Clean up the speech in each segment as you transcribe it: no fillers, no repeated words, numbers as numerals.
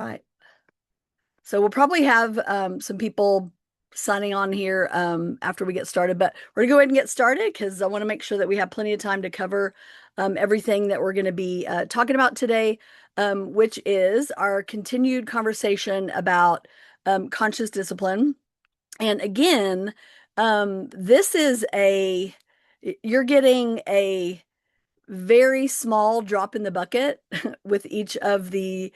Right. So we'll probably have some people signing on here after we get started, but we're gonna go ahead and get started because I want to make sure that we have plenty of time to cover everything that we're going to be talking about today, which is our continued conversation about conscious discipline. And again, this is you're getting a very small drop in the bucket with each of the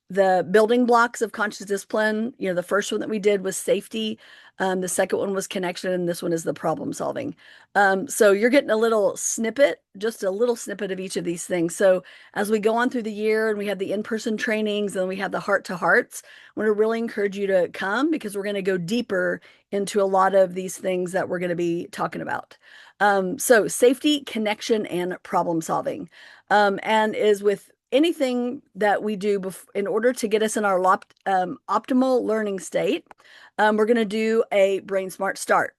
building blocks of conscious discipline. You know, the first one that we did was safety. The second one was connection, and this one is the problem solving. So you're getting a little snippet, just a little snippet of each of these things. So as we go on through the year and we have the in-person trainings and we have the heart to hearts, I want to really encourage you to come because we're going to go deeper into a lot of these things that we're going to be talking about. So safety, connection, and problem solving. And is with anything that we do in order to get us in our optimal learning state, we're going to do a Brain Smart Start,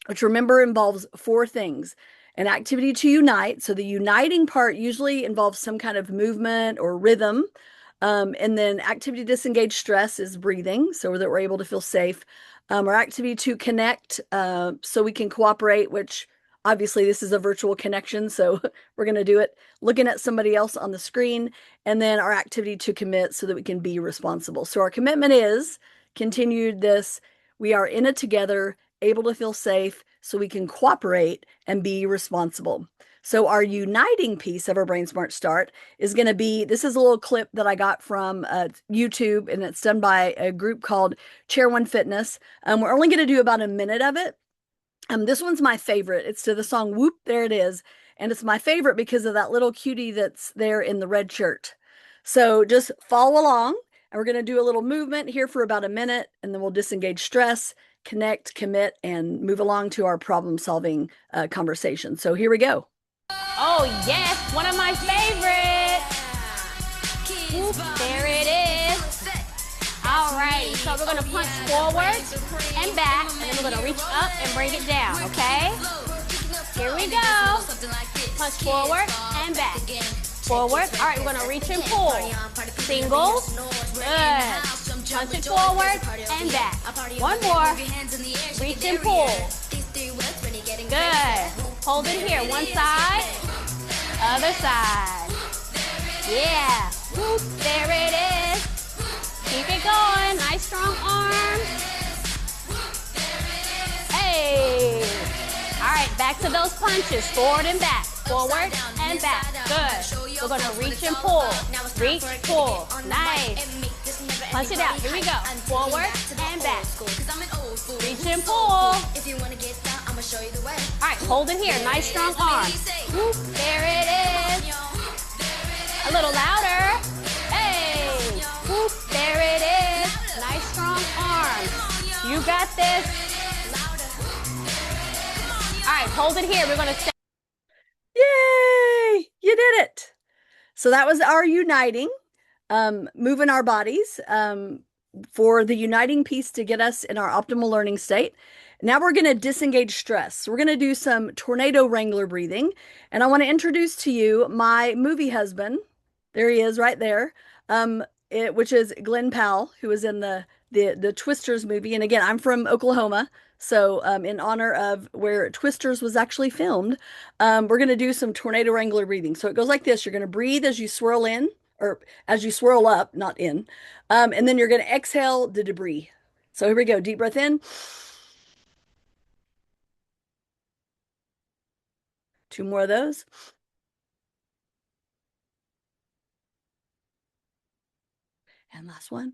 which remember involves four things. An activity to unite. So the uniting part usually involves some kind of movement or rhythm. And then activity to disengage stress is breathing so that we're able to feel safe. Our activity to connect so we can cooperate, which obviously this is a virtual connection. So we're going to do it looking at somebody else on the screen. And then our activity to commit so that we can be responsible. So our commitment is continued this. We are in it together, able to feel safe so we can cooperate and be responsible. So our uniting piece of our Brain Smart Start is going to be, this is a little clip that I got from YouTube, and it's done by a group called Chair One Fitness. We're only going to do about a minute of it. This one's my favorite. It's to the song Whoop, There It Is. And it's my favorite because of that little cutie that's there in the red shirt. So just follow along. And we're going to do a little movement here for about a minute, and then we'll disengage stress, connect, commit, and move along to our problem solving conversation. So here we go. Oh, yes, one of my favorites. Whoop, there it is. All right, so we're going to punch forward and back, and then we're going to reach up and bring it down, okay? Here we go. Punch forward and back. Forward. All right, we're going to reach and pull. Single. Good. Punch it forward and back. One more. Reach and pull. Good. Hold it here. One side. Other side. Yeah. Whoop, there it is. Keep it going. Nice strong arms. Hey. All right, back to those punches. Forward and back. Forward and back. Good. We're going to reach and pull. Reach, pull. Nice. Punch it out. Here we go. Forward and back. Reach and pull. All right, hold it here. Nice strong arms. Whoop, there it is. A little louder. Hey. Whoop, there it is. Nice strong arms. You got this. All right, hold it here. We're going to stay. Yay! You did it. So that was our uniting, moving our bodies for the uniting piece to get us in our optimal learning state. Now we're going to disengage stress. So we're going to do some tornado wrangler breathing. And I want to introduce to you my movie husband. There he is right there, which is Glenn Powell, who was in the Twisters movie. And again, I'm from Oklahoma. So in honor of where Twisters was actually filmed, we're going to do some tornado wrangler breathing. So it goes like this. You're going to breathe as you swirl in, or as you swirl up, not in. And then you're going to exhale the debris. So here we go. Deep breath in. Two more of those. And last one.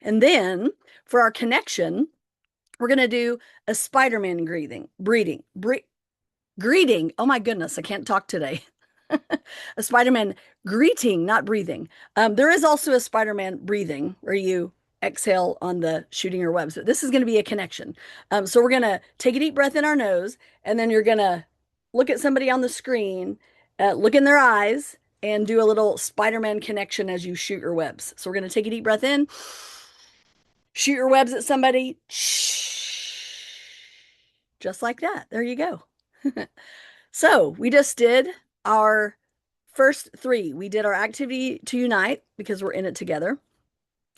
And then for our connection, we're going to do a Spider-Man greeting. Oh my goodness, I can't talk today. A Spider-Man greeting, not breathing. There is also a Spider-Man breathing where you exhale on the shooting your webs, but this is going to be a connection. So we're going to take a deep breath in our nose, and then you're going to look at somebody on the screen, look in their eyes, and do a little Spider-Man connection as you shoot your webs. So we're going to take a deep breath in, shoot your webs at somebody, just like that. There you go. So we just did our first three, we did our activity to unite because we're in it together,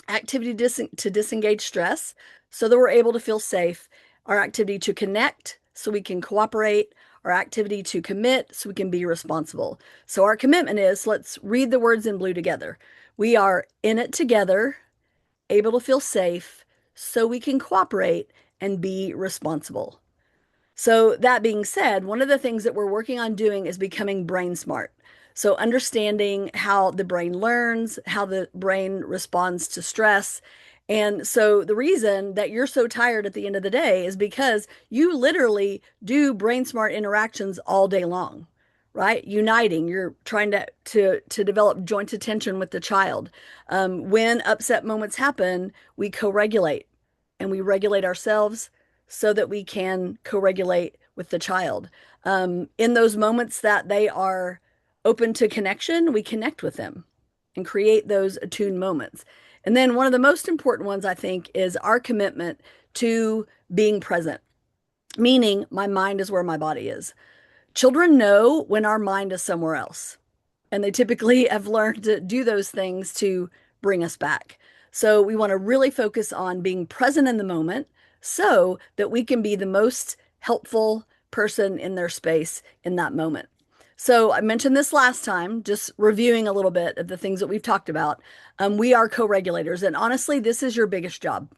activity to disengage stress so that we're able to feel safe, our activity to connect so we can cooperate, our activity to commit so we can be responsible. So our commitment is let's read the words in blue together. We are in it together, able to feel safe so we can cooperate and be responsible. So, that being said, one of the things that we're working on doing is becoming brain smart. So, understanding how the brain learns, how the brain responds to stress. And so, the reason that you're so tired at the end of the day is because you literally do brain smart interactions all day long, right? Uniting, you're trying to develop joint attention with the child. When upset moments happen, we co-regulate and we regulate ourselves so that we can co-regulate with the child. In those moments that they are open to connection, we connect with them and create those attuned moments. And then one of the most important ones, I think, is our commitment to being present, meaning my mind is where my body is. Children know when our mind is somewhere else, and they typically have learned to do those things to bring us back. So we want to really focus on being present in the moment so that we can be the most helpful person in their space in that moment. So I mentioned this last time, just reviewing a little bit of the things that we've talked about. We are co-regulators, and honestly, this is your biggest job.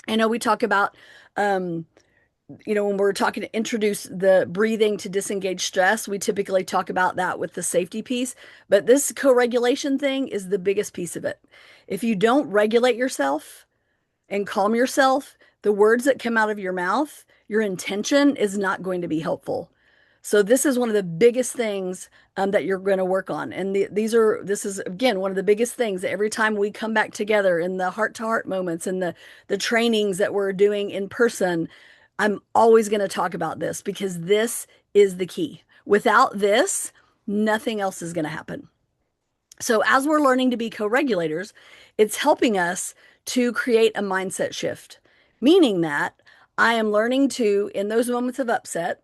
I know we talk about um, when we're talking to introduce the breathing to disengage stress, we typically talk about that with the safety piece. But this co regulation thing is the biggest piece of it. If you don't regulate yourself and calm yourself, the words that come out of your mouth, your intention is not going to be helpful. So this is one of the biggest things that you're going to work on. And this is again one of the biggest things that every time we come back together in the heart to heart moments and the trainings that we're doing in person, I'm always going to talk about this because this is the key. Without this, nothing else is going to happen. So as we're learning to be co-regulators, it's helping us to create a mindset shift, meaning that I am learning to, in those moments of upset,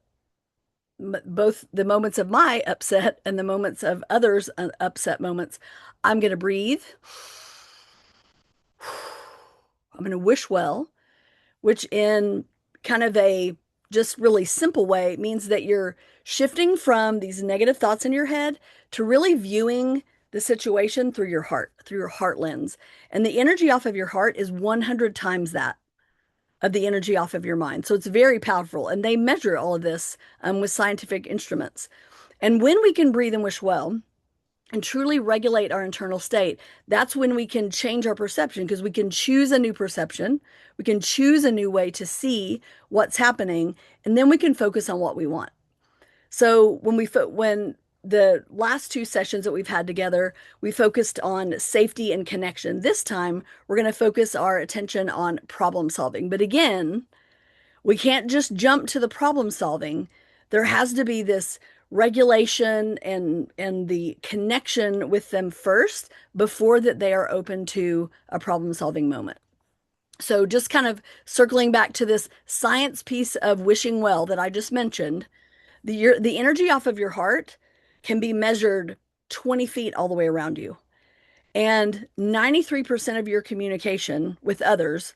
both the moments of my upset and the moments of others' upset moments, I'm going to breathe. I'm going to wish well, which in kind of a just really simple way means that you're shifting from these negative thoughts in your head to really viewing the situation through your heart lens. And the energy off of your heart is 100 times that of the energy off of your mind. So it's very powerful. And they measure all of this with scientific instruments. And when we can breathe and wish well, and truly regulate our internal state, that's when we can change our perception because we can choose a new perception. We can choose a new way to see what's happening, and then we can focus on what we want. So when the last two sessions that we've had together, we focused on safety and connection. This time, we're going to focus our attention on problem solving. But again, we can't just jump to the problem solving. There has to be this regulation and the connection with them first before that they are open to a problem solving moment. So just kind of circling back to this science piece of wishing well that I just mentioned, the energy off of your heart can be measured 20 feet all the way around you. And 93% of your communication with others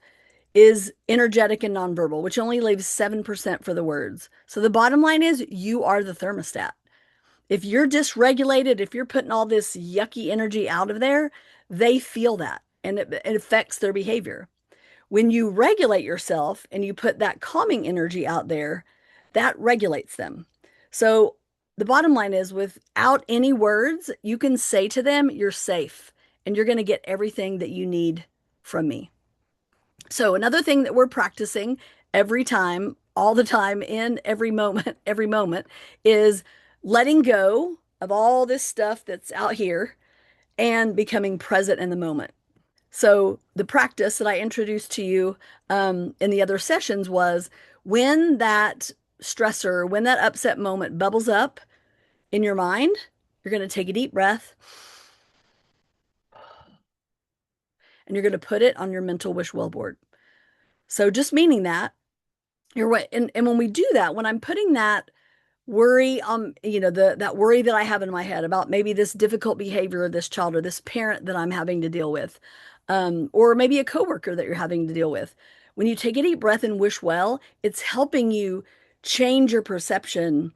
is energetic and nonverbal, which only leaves 7% for the words. So the bottom line is you are the thermostat. If you're dysregulated, if you're putting all this yucky energy out of there, they feel that and it affects their behavior. When you regulate yourself and you put that calming energy out there, that regulates them. So the bottom line is without any words, you can say to them, you're safe and you're going to get everything that you need from me. So another thing that we're practicing every time, all the time, in every moment is letting go of all this stuff that's out here and becoming present in the moment. So the practice that I introduced to you in the other sessions was when that stressor, when that upset moment bubbles up in your mind, you're going to take a deep breath and you're going to put it on your mental wish well board. So just meaning that you're right. And when we do that, when I'm putting that worry, that worry that I have in my head about maybe this difficult behavior of this child or this parent that I'm having to deal with, or maybe a coworker that you're having to deal with. When you take a deep breath and wish well, it's helping you change your perception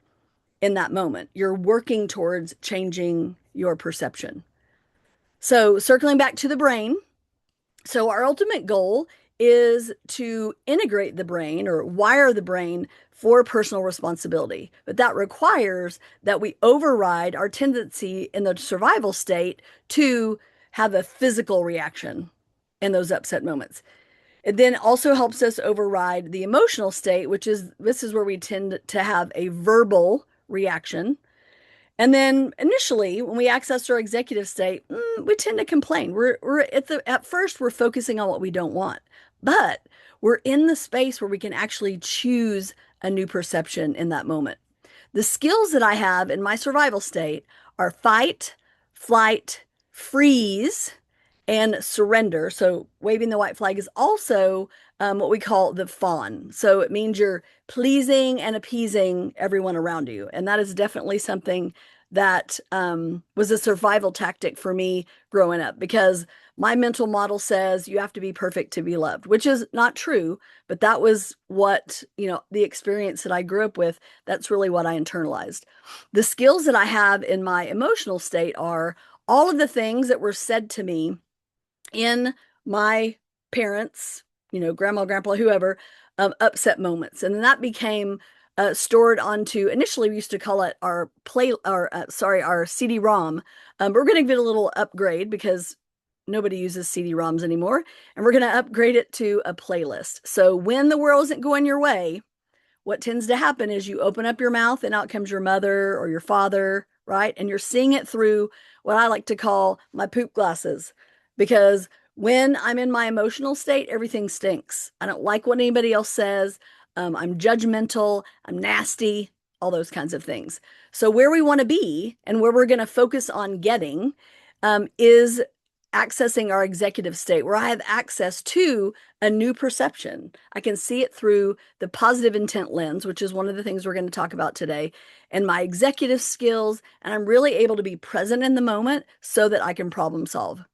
in that moment. You're working towards changing your perception. So, circling back to the brain, so our ultimate goal is to integrate the brain or wire the brain for personal responsibility. But that requires that we override our tendency in the survival state to have a physical reaction in those upset moments. It then also helps us override the emotional state, which is this is where we tend to have a verbal reaction. And then initially, when we access our executive state, we tend to complain. We're at first we're focusing on what we don't want, but we're in the space where we can actually choose a new perception in that moment. The skills that I have in my survival state are fight, flight, freeze, and surrender. So waving the white flag is also what we call the fawn. So it means you're pleasing and appeasing everyone around you. And that is definitely something that was a survival tactic for me growing up because my mental model says you have to be perfect to be loved, which is not true, but that was what, the experience that I grew up with. That's really what I internalized. The skills that I have in my emotional state are all of the things that were said to me in my parents, grandma, grandpa, whoever, upset moments. And then that became stored onto, initially we used to call it our our CD-ROM. We're going to give it a little upgrade because nobody uses CD-ROMs anymore. And we're going to upgrade it to a playlist. So when the world isn't going your way, what tends to happen is you open up your mouth and out comes your mother or your father, right? And you're seeing it through what I like to call my poop glasses. Because when I'm in my emotional state, everything stinks. I don't like what anybody else says. I'm judgmental. I'm nasty, all those kinds of things. So where we want to be and where we're going to focus on getting is accessing our executive state, where I have access to a new perception. I can see it through the positive intent lens, which is one of the things we're going to talk about today, and my executive skills. And I'm really able to be present in the moment so that I can problem solve.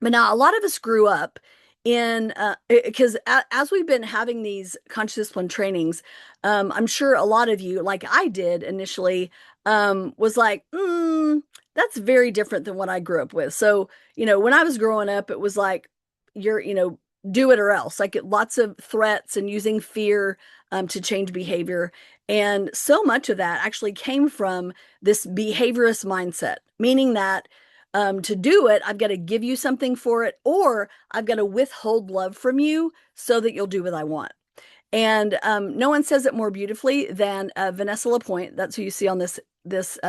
But now a lot of us grew up in because as we've been having these conscious discipline trainings, I'm sure a lot of you, like I did initially, was like, that's very different than what I grew up with. So, when I was growing up, it was like, do it or else, like lots of threats and using fear to change behavior. And so much of that actually came from this behaviorist mindset, meaning that to do it, I've got to give you something for it, or I've got to withhold love from you so that you'll do what I want. And no one says it more beautifully than Vanessa Lapointe. That's who you see on this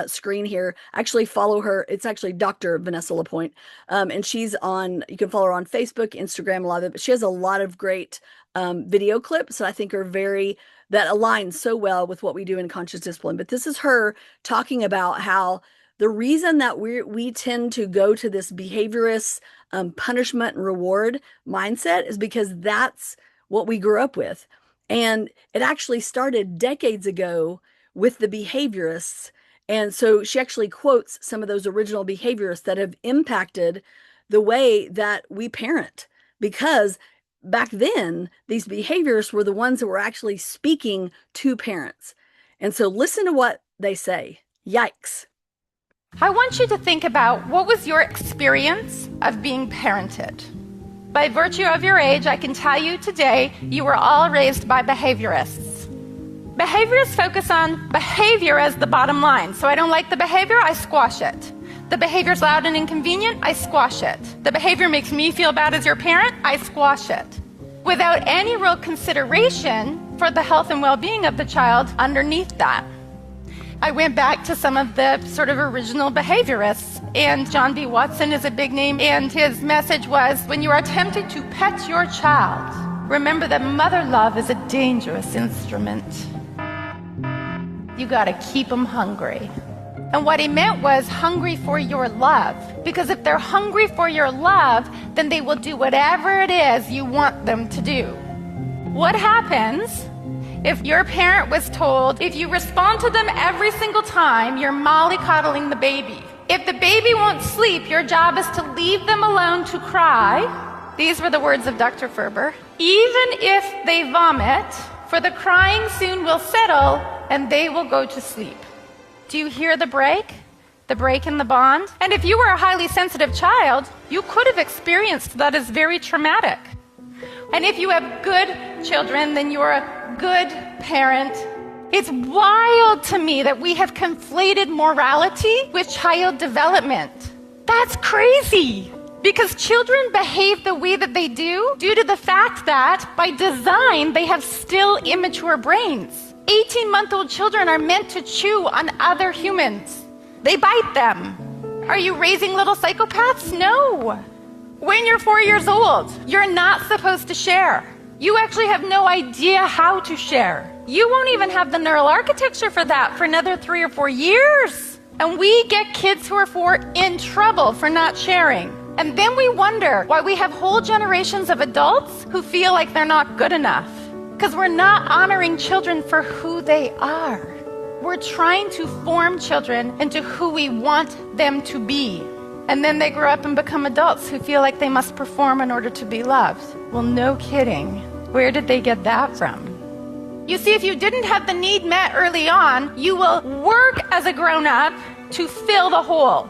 screen here. Actually, follow her. It's actually Dr. Vanessa Lapointe, and she's on. You can follow her on Facebook, Instagram, a lot of it. But she has a lot of great video clips that I think are that align so well with what we do in conscious discipline. But this is her talking about how the reason that we tend to go to this behaviorist punishment and reward mindset is because that's what we grew up with. And it actually started decades ago with the behaviorists. And so she actually quotes some of those original behaviorists that have impacted the way that we parent. Because back then, these behaviorists were the ones that were actually speaking to parents. And so listen to what they say. Yikes. I want you to think about what was your experience of being parented. By virtue of your age, I can tell you today, you were all raised by behaviorists. Behaviorists focus on behavior as the bottom line. So I don't like the behavior, I squash it. The behavior's loud and inconvenient, I squash it. The behavior makes me feel bad as your parent, I squash it. Without any real consideration for the health and well-being of the child underneath that. I went back to some of the sort of original behaviorists, and John B. Watson is a big name, and his message was, when you are tempted to pet your child, remember that mother love is a dangerous instrument. You gotta keep them hungry. And what he meant was hungry for your love, because if they're hungry for your love, then they will do whatever it is you want them to do. What happens If your parent was told, if you respond to them every single time, you're mollycoddling the baby. If the baby won't sleep, your job is to leave them alone to cry. These were the words of Dr. Ferber. Even if they vomit, for the crying soon will settle and they will go to sleep. Do you hear the break? The break in the bond? And if you were a highly sensitive child, you could have experienced that as very traumatic. And if you have good children, then you're a good parent. It's wild to me that we have conflated morality with child development. That's crazy. Because children behave the way that they do due to the fact that, by design, they have still immature brains. 18-month-old children are meant to chew on other humans. They bite them. Are you raising little psychopaths? No. When you're 4 years old, you're not supposed to share. You actually have no idea how to share. You won't even have the neural architecture for that for another 3 or 4 years. And we get kids who are 4 in trouble for not sharing. And then we wonder why we have whole generations of adults who feel like they're not good enough. Because we're not honoring children for who they are. We're trying to form children into who we want them to be. And then they grow up and become adults who feel like they must perform in order to be loved. Well, no kidding. Where did they get that from? You see, if you didn't have the need met early on, you will work as a grown-up to fill the hole.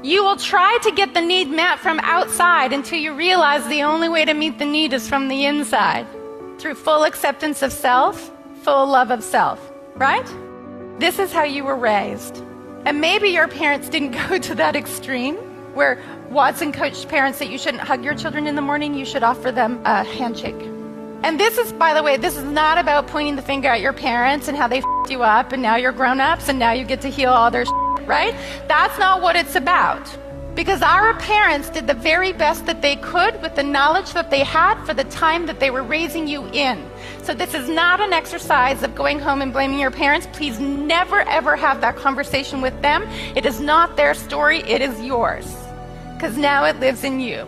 You will try to get the need met from outside until you realize the only way to meet the need is from the inside, through full acceptance of self, full love of self, right? This is how you were raised. And maybe your parents didn't go to that extreme, where Watson coached parents that you shouldn't hug your children in the morning, you should offer them a handshake. And this is, by the way, this is not about pointing the finger at your parents and how they f***ed you up and now you're grown-ups and now you get to heal all their shit, right? That's not what it's about. Because our parents did the very best that they could with the knowledge that they had for the time that they were raising you in. So this is not an exercise of going home and blaming your parents. Please never ever have that conversation with them. It is not their story, it is yours. Because now it lives in you.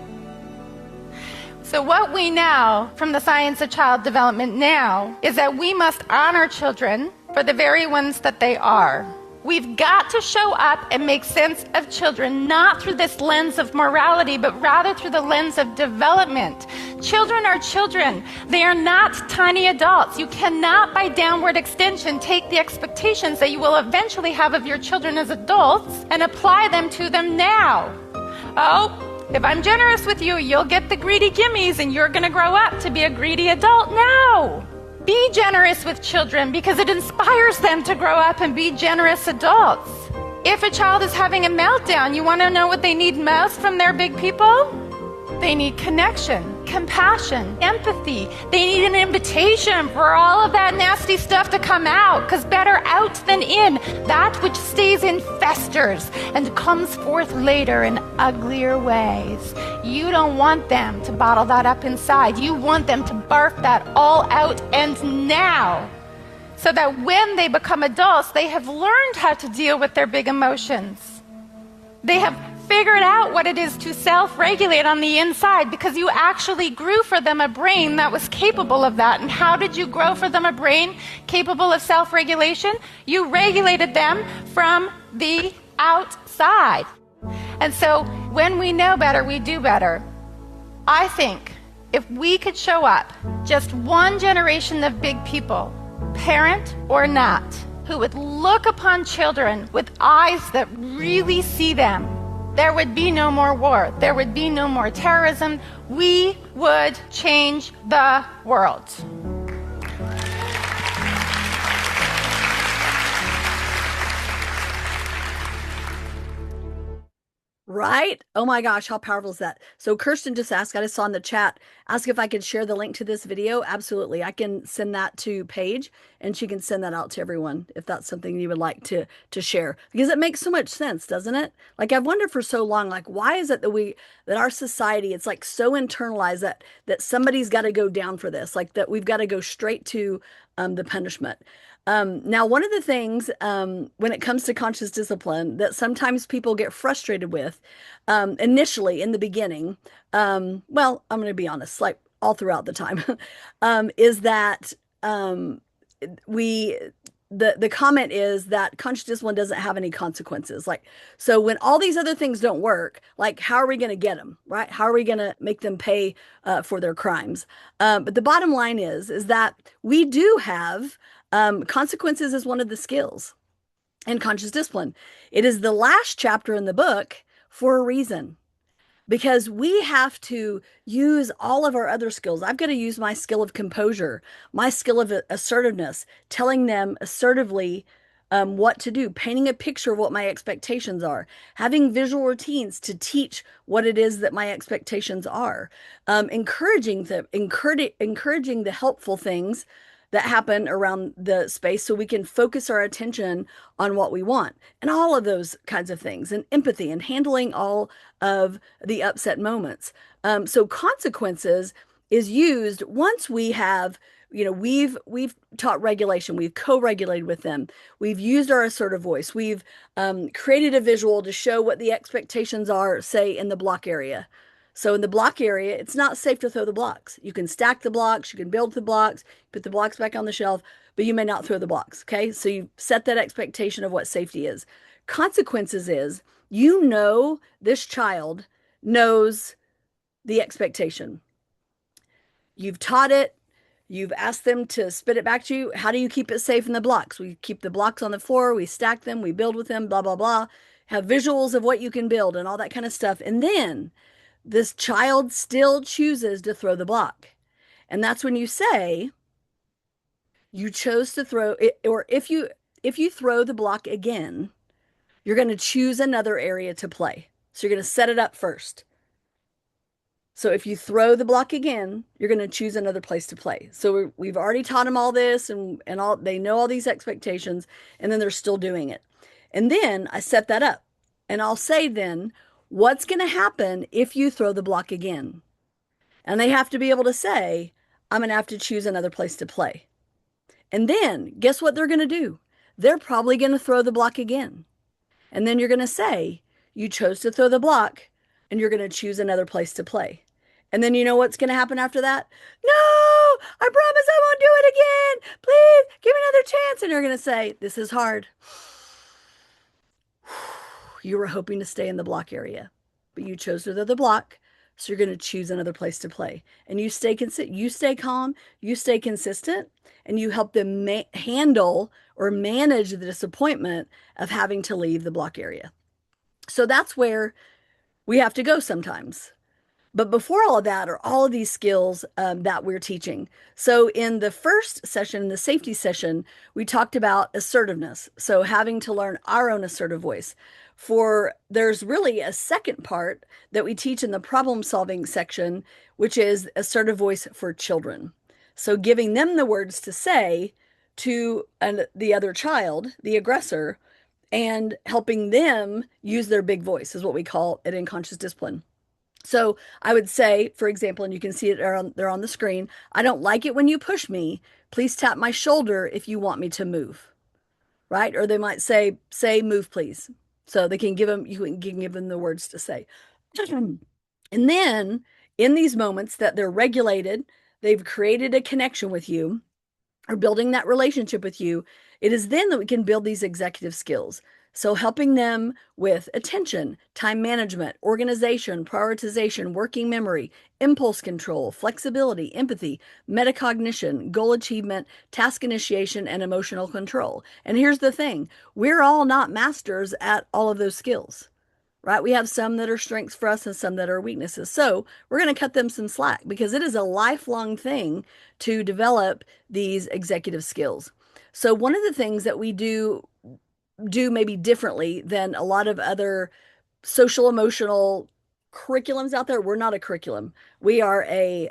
So what we know from the science of child development now is that we must honor children for the very ones that they are. We've got to show up and make sense of children, not through this lens of morality, but rather through the lens of development. Children are children. They are not tiny adults. You cannot, by downward extension, take the expectations that you will eventually have of your children as adults and apply them to them now. Oh, if I'm generous with you, you'll get the greedy gimmies and you're going to grow up to be a greedy adult. No! Be generous with children because it inspires them to grow up and be generous adults. If a child is having a meltdown, you want to know what they need most from their big people? They need connection, compassion, empathy. They need an invitation for all of that nasty stuff to come out, because better out than in. That which stays in festers and comes forth later in uglier ways. You don't want them to bottle that up inside. You want them to barf that all out and now, so that when they become adults, they have learned how to deal with their big emotions. They have figured out what it is to self-regulate on the inside, because you actually grew for them a brain that was capable of that. And how did you grow for them a brain capable of self-regulation? You regulated them from the outside. And so when we know better, we do better. I think if we could show up, just one generation of big people, parent or not, who would look upon children with eyes that really see them, there would be no more war. There would be no more terrorism. We would change the world. Right? Oh my gosh, how powerful is that? So Kirsten just asked, I just saw in the chat, ask if I could share the link to this video. Absolutely. I can send that to Paige and she can send that out to everyone if that's something you would like to share. Because it makes so much sense, doesn't it? Like I've wondered for so long, like why is it that our society, it's like so internalized that somebody's got to go down for this, like that we've got to go straight to the punishment. Now, one of the things when it comes to conscious discipline that sometimes people get frustrated with initially in the beginning, well, I'm going to be honest, like all throughout the time, is that we the comment is that conscious discipline doesn't have any consequences. Like, so when all these other things don't work, like, how are we going to get them, right? How are we going to make them pay for their crimes? But the bottom line is that we do have consequences as one of the skills in conscious discipline. It is the last chapter in the book for a reason, because we have to use all of our other skills. I've got to use my skill of composure, my skill of assertiveness, telling them assertively what to do, painting a picture of what my expectations are, having visual routines to teach what it is that my expectations are, encouraging the helpful things that happen around the space so we can focus our attention on what we want, and all of those kinds of things, and empathy and handling all of the upset moments. So consequences is used once we have, we've taught regulation, we've co-regulated with them, we've used our assertive voice, we've created a visual to show what the expectations are, say in the block area. So in the block area, it's not safe to throw the blocks. You can stack the blocks, you can build the blocks, put the blocks back on the shelf, but you may not throw the blocks. Okay. So you set that expectation of what safety is. Consequences is, this child knows the expectation. You've taught it, you've asked them to spit it back to you. How do you keep it safe in the blocks? We keep the blocks on the floor, we stack them, we build with them, blah, blah, blah. Have visuals of what you can build and all that kind of stuff. And then this child still chooses to throw the block. And that's when you say, you chose to throw it, or if you throw the block again, you're going to choose another area to play. So you're going to set it up first. So if you throw the block again, you're going to choose another place to play. So we've already taught them all this, and all, they know all these expectations, and then they're still doing it. And then I set that up, and I'll say then, what's going to happen if you throw the block again? And they have to be able to say, I'm going to have to choose another place to play. And then guess what they're going to do? They're probably going to throw the block again. And then you're going to say, you chose to throw the block, and you're going to choose another place to play. And then you know what's going to happen after that? No, I promise I won't do it again. Please give me another chance. And you're going to say, this is hard. You were hoping to stay in the block area, but you chose to throw the block. So you're going to choose another place to play. And you stay calm, you stay consistent, and you help them handle or manage the disappointment of having to leave the block area. So that's where we have to go sometimes. But before all of that are all of these skills that we're teaching. So in the first session, the safety session, we talked about assertiveness. So having to learn our own assertive voice. There's really a second part that we teach in the problem solving section, which is assertive voice for children. So giving them the words to say to the other child, the aggressor, and helping them use their big voice is what we call it in conscious discipline. So I would say, for example, and you can see it there on the screen, I don't like it when you push me. Please tap my shoulder if you want me to move, right? Or they might say move, please. So you can give them the words to say. And then in these moments that they're regulated, they've created a connection with you or building that relationship with you, it is then that we can build these executive skills. So helping them with attention, time management, organization, prioritization, working memory, impulse control, flexibility, empathy, metacognition, goal achievement, task initiation, and emotional control. And here's the thing, we're all not masters at all of those skills, right? We have some that are strengths for us and some that are weaknesses. So we're going to cut them some slack because it is a lifelong thing to develop these executive skills. So one of the things that we do maybe differently than a lot of other social emotional curriculums out there. We're not a curriculum. We are a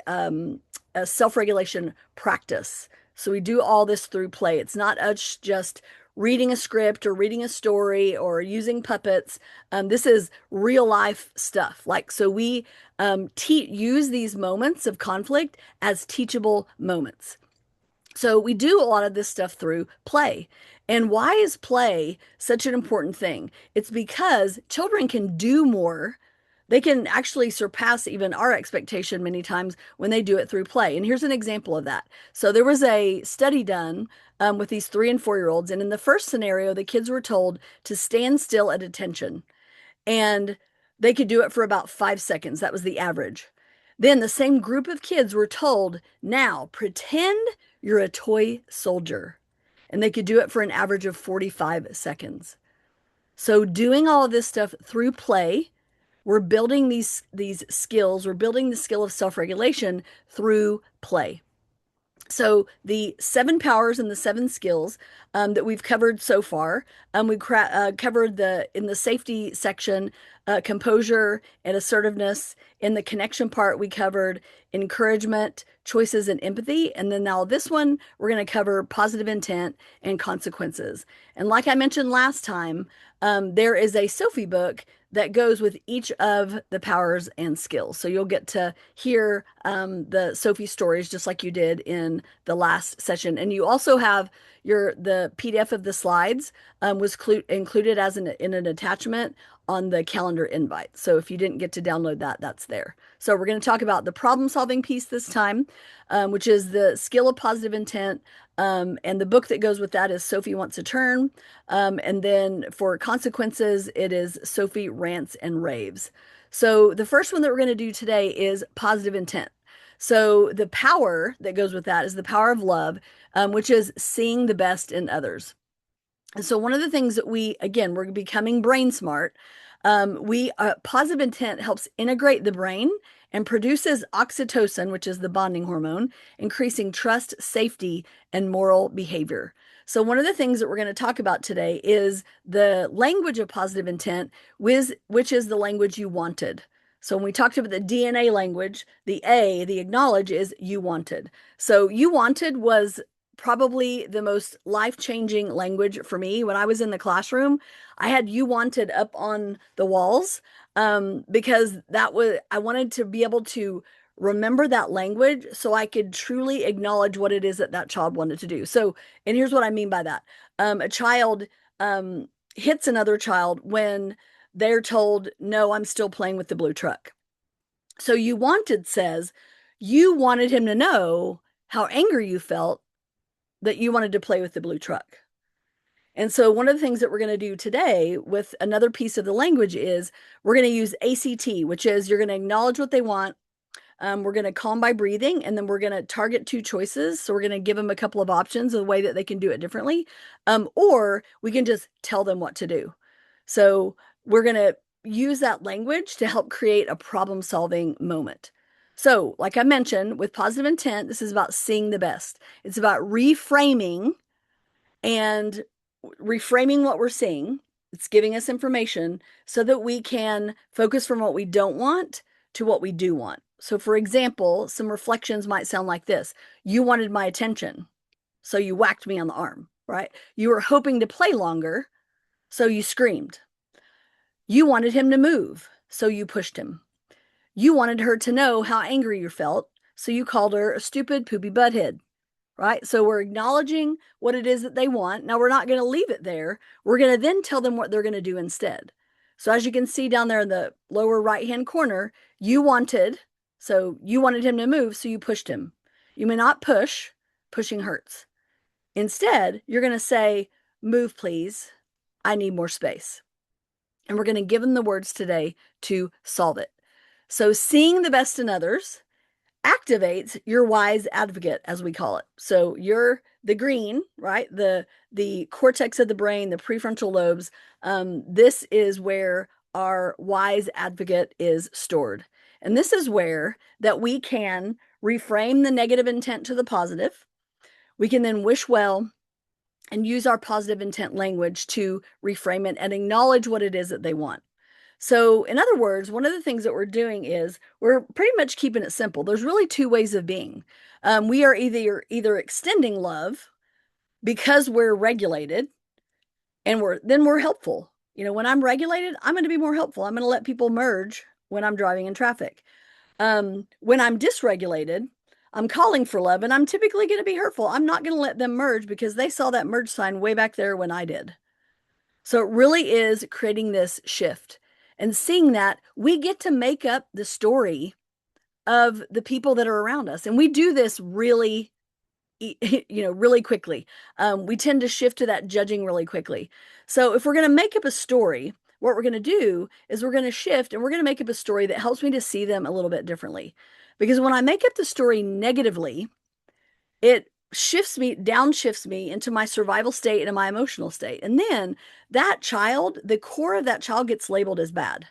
self-regulation practice. So we do all this through play. It's not us just reading a script or reading a story or using puppets. This is real life stuff. So we use these moments of conflict as teachable moments. So we do a lot of this stuff through play. And why is play such an important thing? It's because children can do more they can actually surpass even our expectation many times when they do it through play. And here's an example of that. So there was a study done with these 3 and 4 year olds, and in the first scenario, the kids were told to stand still at attention, and they could do it for about 5 seconds. That was the average. Then the same group of kids were told, now pretend you're a toy soldier, and they could do it for an average of 45 seconds. So doing all of this stuff through play, we're building these skills, we're building the skill of self-regulation through play. So the 7 powers and the 7 skills that we've covered so far, we covered the in the safety section, composure and assertiveness. In the connection part, we covered encouragement, choices, and empathy. And then now this one, we're going to cover positive intent and consequences. And like I mentioned last time, there is a Sophie book that goes with each of the powers and skills. So you'll get to hear the Sophie stories just like you did in the last session. And you also have the PDF of the slides was included as in an attachment on the calendar invite. So if you didn't get to download that, that's there. So we're going to talk about the problem solving piece this time, which is the skill of positive intent. And the book that goes with that is Sophie Wants a Turn. And then for consequences, it is Sophie Rants and Raves. So the first one that we're going to do today is positive intent. So the power that goes with that is the power of love, which is seeing the best in others. And so one of the things that we're becoming brain smart. We Positive intent helps integrate the brain and produces oxytocin, which is the bonding hormone, increasing trust, safety, and moral behavior. So one of the things that we're going to talk about today is the language of positive intent, which is the language you wanted. So when we talked about the DNA language, the acknowledge is you wanted. So you wanted was probably the most life-changing language for me. When I was in the classroom, I had you wanted up on the walls because I wanted to be able to remember that language so I could truly acknowledge what it is that that child wanted to do. So, and here's what I mean by that. A child hits another child when they're told, no, I'm still playing with the blue truck. So you wanted says you wanted him to know how angry you felt that you wanted to play with the blue truck. And so one of the things that we're going to do today with another piece of the language is we're going to use ACT, which is you're going to acknowledge what they want. We're going to calm by breathing, and then we're going to target 2 choices. So we're going to give them a couple of options of the way that they can do it differently. Or we can just tell them what to do. So we're going to use that language to help create a problem-solving moment. So, like I mentioned, with positive intent, this is about seeing the best. It's about and reframing what we're seeing. It's giving us information so that we can focus from what we don't want to what we do want. So, for example, some reflections might sound like this. You wanted my attention, so you whacked me on the arm, right? You were hoping to play longer, so you screamed. You wanted him to move, so you pushed him. You wanted her to know how angry you felt, so you called her a stupid, poopy butthead, right? So we're acknowledging what it is that they want. Now, we're not going to leave it there. We're going to then tell them what they're going to do instead. So as you can see down there in the lower right-hand corner, you wanted him to move, so you pushed him. You may not push. Pushing hurts. Instead, you're going to say, move, please. I need more space. And we're going to give them the words today to solve it. So seeing the best in others activates your wise advocate, as we call it. So you're the green, right? The cortex of the brain, the prefrontal lobes. This is where our wise advocate is stored. And this is where that we can reframe the negative intent to the positive. We can then wish well and use our positive intent language to reframe it and acknowledge what it is that they want. So, in other words, one of the things that we're doing is we're pretty much keeping it simple. There's really 2 ways of being. We are either extending love because we're regulated, and we're helpful. You know, when I'm regulated, I'm going to be more helpful. I'm going to let people merge when I'm driving in traffic. When I'm dysregulated, I'm calling for love, and I'm typically going to be hurtful. I'm not going to let them merge because they saw that merge sign way back there when I did. So it really is creating this shift. And seeing that, we get to make up the story of the people that are around us. And we do this really, really quickly. We tend to shift to that judging really quickly. So if we're going to make up a story, what we're going to do is we're going to shift and we're going to make up a story that helps me to see them a little bit differently. Because when I make up the story negatively, it downshifts me into my survival state and my emotional state. And then that child, the core of that child gets labeled as bad.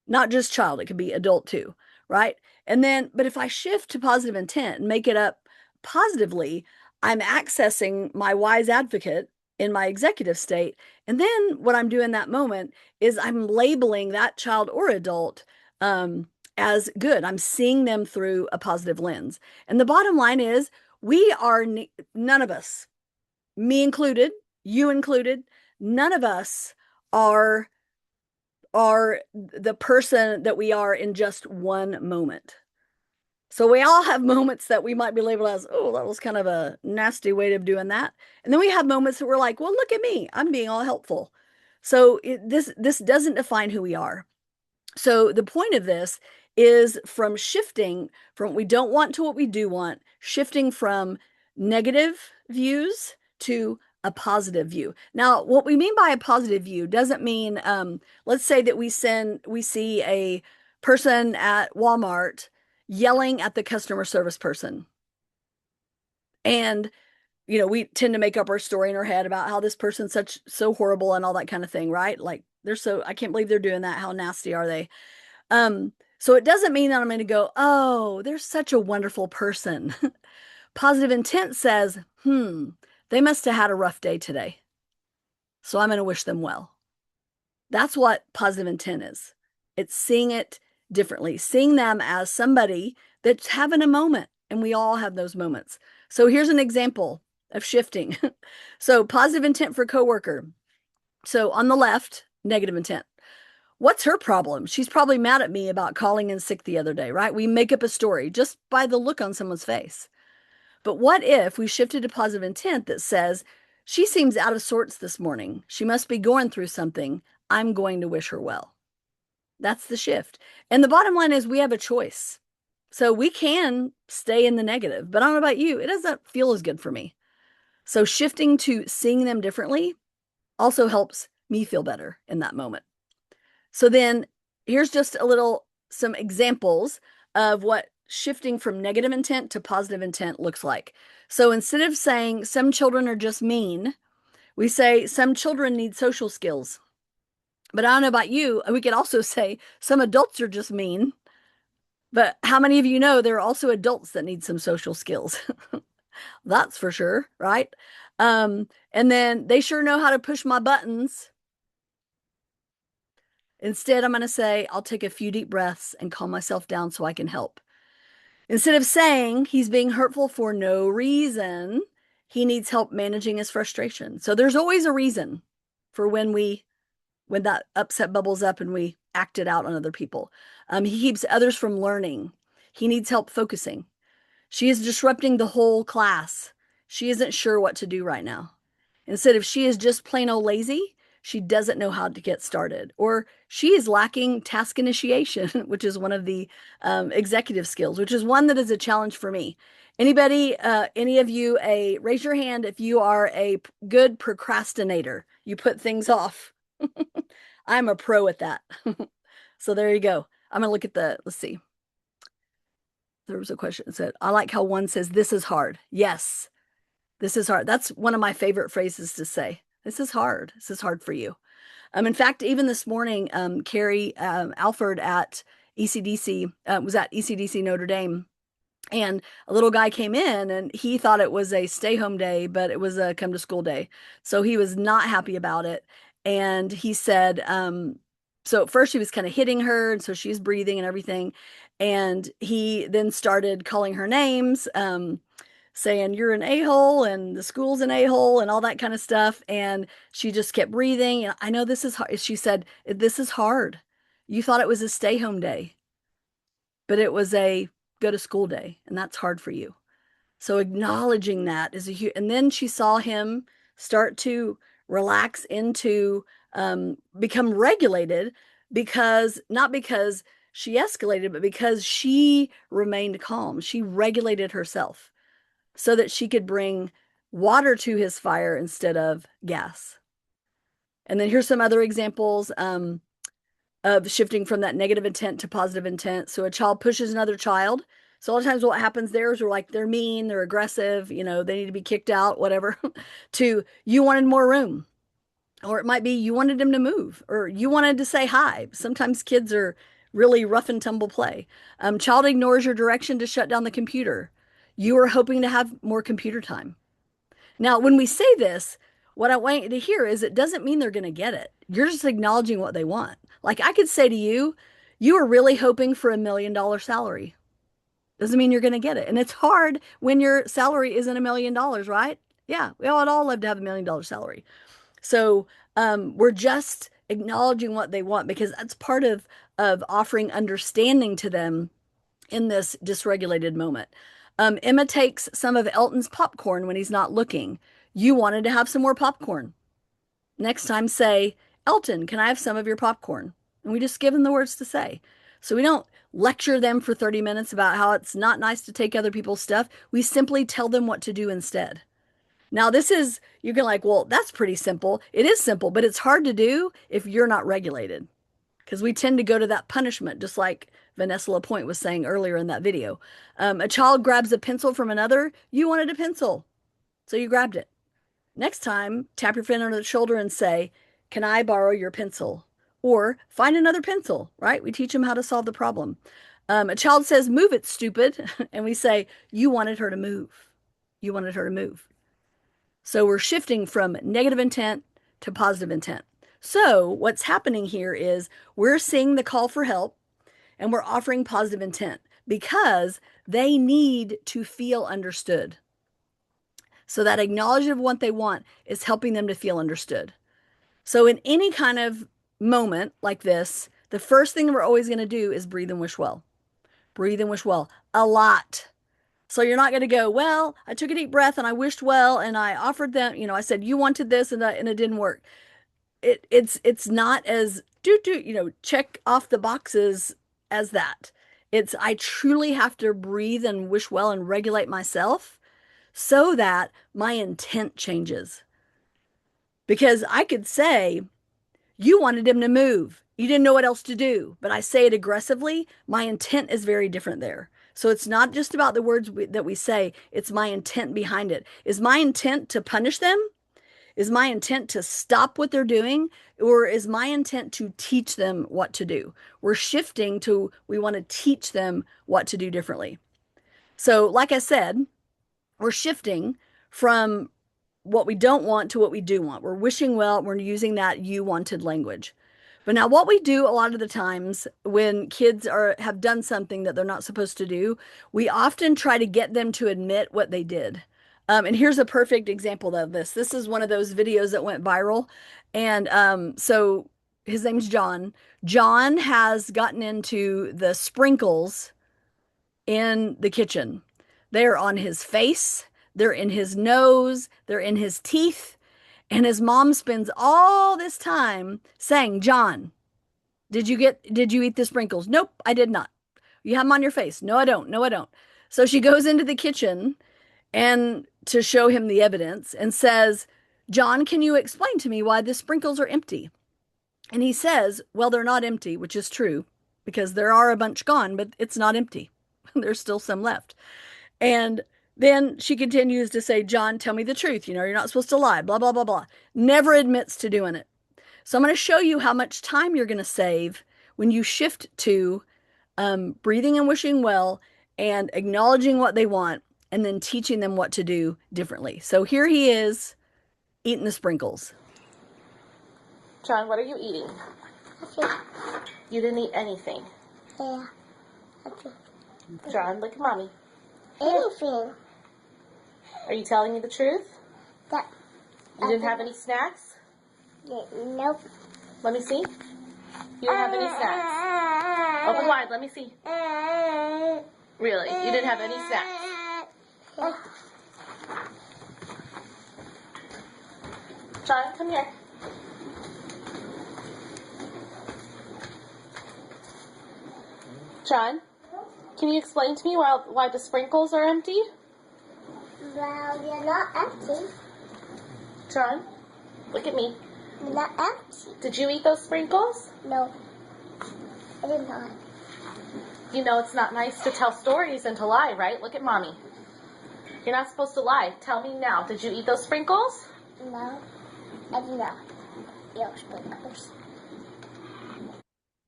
Not just child, it could be adult too, right? And then, but if I shift to positive intent and make it up positively, I'm accessing my wise advocate in my executive state. And then what I'm doing in that moment is I'm labeling that child or adult as good. I'm seeing them through a positive lens. And the bottom line is, we are none of us, me included, you included, none of us are the person that we are in just one moment. So we all have moments that we might be labeled as, oh, that was kind of a nasty way of doing that. And then we have moments that we're like, well, look at me, I'm being all helpful. So this doesn't define who we are. So the point of this is from shifting from what we don't want to what we do want, shifting from negative views to a positive view. Now, what we mean by a positive view doesn't mean, let's say that we see a person at Walmart yelling at the customer service person. And we tend to make up our story in our head about how this person's so horrible and all that kind of thing, right? Like I can't believe they're doing that. How nasty are they? So it doesn't mean that I'm going to go, oh, they're such a wonderful person. Positive intent says, they must have had a rough day today. So I'm going to wish them well. That's what positive intent is. It's seeing it differently, seeing them as somebody that's having a moment. And we all have those moments. So here's an example of shifting. So positive intent for coworker. So on the left, negative intent. What's her problem? She's probably mad at me about calling in sick the other day, right? We make up a story just by the look on someone's face. But what if we shifted to positive intent that says, she seems out of sorts this morning. She must be going through something. I'm going to wish her well. That's the shift. And the bottom line is we have a choice. So we can stay in the negative, but I don't know about you. It doesn't feel as good for me. So shifting to seeing them differently also helps me feel better in that moment. So then here's just some examples of what shifting from negative intent to positive intent looks like. So instead of saying some children are just mean, we say some children need social skills. But I don't know about you, we could also say some adults are just mean. But how many of you know there are also adults that need some social skills? That's for sure, right? And then they sure know how to push my buttons. Instead, I'm going to say, I'll take a few deep breaths and calm myself down so I can help. Instead of saying he's being hurtful for no reason, he needs help managing his frustration. So there's always a reason for when that upset bubbles up and we act it out on other people. He keeps others from learning. He needs help focusing. She is disrupting the whole class. She isn't sure what to do right now. Instead of she is just plain old lazy, she doesn't know how to get started. Or she is lacking task initiation, which is one of the executive skills, which is one that is a challenge for me. Anybody, any of you, raise your hand if you are a good procrastinator. You put things off. I'm a pro at that. So there you go. I'm going to look at let's see. There was a question that said, I like how one says, this is hard. Yes, this is hard. That's one of my favorite phrases to say. This is hard. This is hard for you. In fact, even this morning, Carrie Alford at ECDC was at ECDC Notre Dame, and a little guy came in and he thought it was a stay home day, but it was a come to school day. So he was not happy about it. And he said, so at first he was kind of hitting her, and so she's breathing and everything. And he then started calling her names, saying, you're an a-hole and the school's an a-hole and all that kind of stuff. And she just kept breathing. I know this is hard. She said, this is hard. You thought it was a stay home day, but it was a go to school day, and that's hard for you. So acknowledging that is and then she saw him start to relax into become regulated not because she escalated, but because she remained calm. She regulated herself so that she could bring water to his fire instead of gas. And then here's some other examples of shifting from that negative intent to positive intent. So a child pushes another child. So a lot of times what happens there is we're like, they're mean, they're aggressive, they need to be kicked out, whatever, to you wanted more room. Or it might be you wanted him to move, or you wanted to say hi. Sometimes kids are really rough and tumble play. Child ignores your direction to shut down the computer. You are hoping to have more computer time. Now, when we say this, what I want you to hear is it doesn't mean they're going to get it. You're just acknowledging what they want. Like I could say to you, you are really hoping for $1 million salary. Doesn't mean you're going to get it. And it's hard when your salary isn't $1 million, right? Yeah, we would all love to have $1 million salary. So we're just acknowledging what they want because that's part of offering understanding to them in this dysregulated moment. Emma takes some of Elton's popcorn when he's not looking. You wanted to have some more popcorn. Next time, say, Elton, can I have some of your popcorn? And we just give them the words to say. So we don't lecture them for 30 minutes about how it's not nice to take other people's stuff. We simply tell them what to do instead. Now, you can like, well, that's pretty simple. It is simple, but it's hard to do if you're not regulated because we tend to go to that punishment, just like Vanessa Lapointe was saying earlier in that video. A child grabs a pencil from another. You wanted a pencil, so you grabbed it. Next time, tap your friend on the shoulder and say, can I borrow your pencil? Or find another pencil, right? We teach them how to solve the problem. A child says, move it, stupid. And we say, you wanted her to move. You wanted her to move. So we're shifting from negative intent to positive intent. So what's happening here is we're seeing the call for help and we're offering positive intent because they need to feel understood. So that acknowledgement of what they want is helping them to feel understood. So in any kind of moment like this, the first thing we're always going to do is breathe and wish well. Breathe and wish well a lot. So you're not going to go, well, I took a deep breath and I wished well and I offered them, I said you wanted this and it didn't work. It's not as check off the boxes as that. It's I truly have to breathe and wish well and regulate myself so that my intent changes. Because I could say, you wanted him to move. You didn't know what else to do. But I say it aggressively. My intent is very different there. So it's not just about the words that we say. It's my intent behind it. Is my intent to punish them? Is my intent to stop what they're doing? Or is my intent to teach them what to do? We're shifting to we want to teach them what to do differently. So like I said, we're shifting from what we don't want to what we do want. We're wishing well, we're using that you wanted language. But now what we do a lot of the times when kids have done something that they're not supposed to do, we often try to get them to admit what they did. And here's a perfect example of this. This is one of those videos that went viral. And so his name's John. John has gotten into the sprinkles in the kitchen. They're on his face, they're in his nose, they're in his teeth. And his mom spends all this time saying, John, did you eat the sprinkles? Nope, I did not. You have them on your face. No, I don't. No, I don't. So she goes into the kitchen and to show him the evidence and says, John, can you explain to me why the sprinkles are empty? And he says, well, they're not empty, which is true because there are a bunch gone, but it's not empty. There's still some left. And then she continues to say, John, tell me the truth. You're not supposed to lie, blah, blah, blah, blah. Never admits to doing it. So I'm going to show you how much time you're going to save when you shift to breathing and wishing well and acknowledging what they want and then teaching them what to do differently. So here he is eating the sprinkles. John, what are you eating? Okay. You didn't eat anything. Yeah. Okay. John, look at mommy. Anything. Are you telling me the truth? Yeah. You didn't have any snacks? Nope. Let me see. You didn't have any snacks. Open wide, let me see. Really? You didn't have any snacks? John, come here. John, can you explain to me why the sprinkles are empty? Well, you're not empty. John, look at me. You're not empty. Did you eat those sprinkles? No, I did not. You know it's not nice to tell stories and to lie, right? Look at Mommy. You're not supposed to lie. Tell me now, did you eat those sprinkles? No, I did not. Your sprinkles.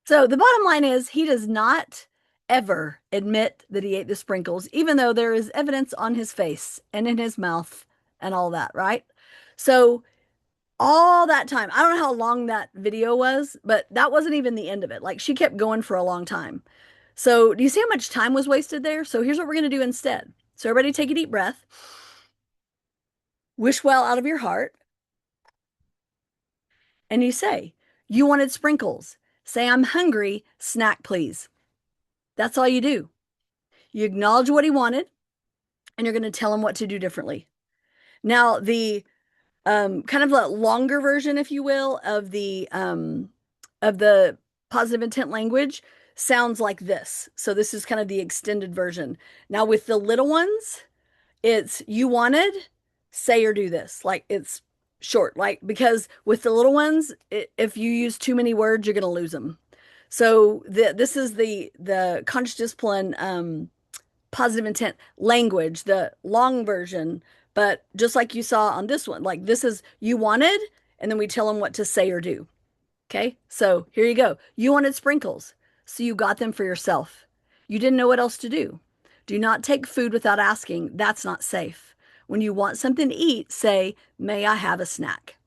So the bottom line is he does not ever admit that he ate the sprinkles, even though there is evidence on his face and in his mouth and all that, right? So all that time, I don't know how long that video was, but that wasn't even the end of it. Like she kept going for a long time. So do you see how much time was wasted there? So here's what we're going to do instead. So everybody take a deep breath. Wish well out of your heart. And you say, you wanted sprinkles. Say, I'm hungry. Snack, please. That's all you do. You acknowledge what he wanted, and you're going to tell him what to do differently. Now, the kind of a longer version, if you will, of the positive intent language sounds like this. So this is kind of the extended version. Now, with the little ones, it's you wanted, say or do this. Like it's short, like because with the little ones, if you use too many words, you're going to lose them. So this is the conscious discipline positive intent language, the long version, but just like you saw on this one, like this is you wanted, and then we tell them what to say or do. Okay, so here you go. You wanted sprinkles, so you got them for yourself. You didn't know what else to do. Do not take food without asking. That's not safe. When you want something to eat, say, may I have a snack?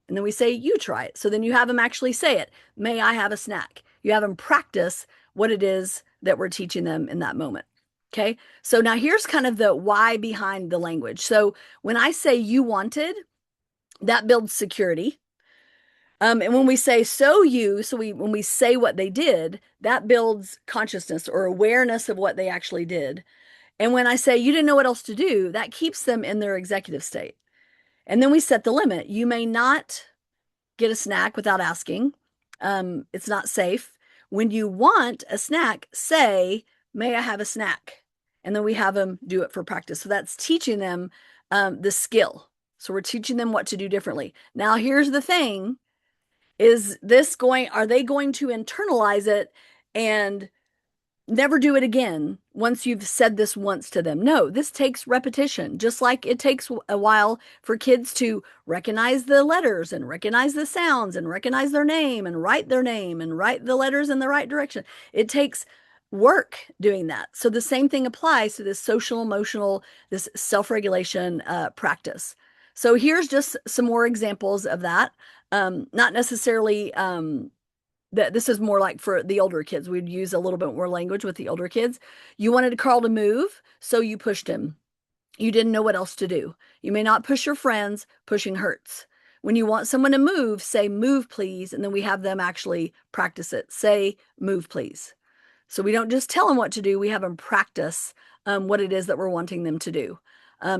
And then we say, you try it. So then you have them actually say it. May I have a snack? You have them practice what it is that we're teaching them in that moment. Okay. So now here's kind of the why behind the language. So when I say you wanted, that builds security. And when we say when we say what they did, that builds consciousness or awareness of what they actually did. And when I say you didn't know what else to do, that keeps them in their executive state. And then we set the limit. You may not get a snack without asking. It's not safe. When you want a snack, say, may I have a snack? And then we have them do it for practice. So that's teaching them the skill. So we're teaching them what to do differently. Now, here's the thing. Are they going to internalize it and never do it again once you've said this once to them? No, this takes repetition, just like it takes a while for kids to recognize the letters and recognize the sounds and recognize their name and write the letters in the right direction. It takes work doing that. So the same thing applies to this social, emotional, this self-regulation practice. So here's just some more examples of that. Not necessarily that this is more like for the older kids. We'd use a little bit more language with the older kids. You wanted Carl to move, so you pushed him. You didn't know what else to do. You may not push your friends. Pushing hurts. When you want someone to move, say, move, please. And then we have them actually practice it. Say, move, please. So we don't just tell them what to do. We have them practice what it is that we're wanting them to do.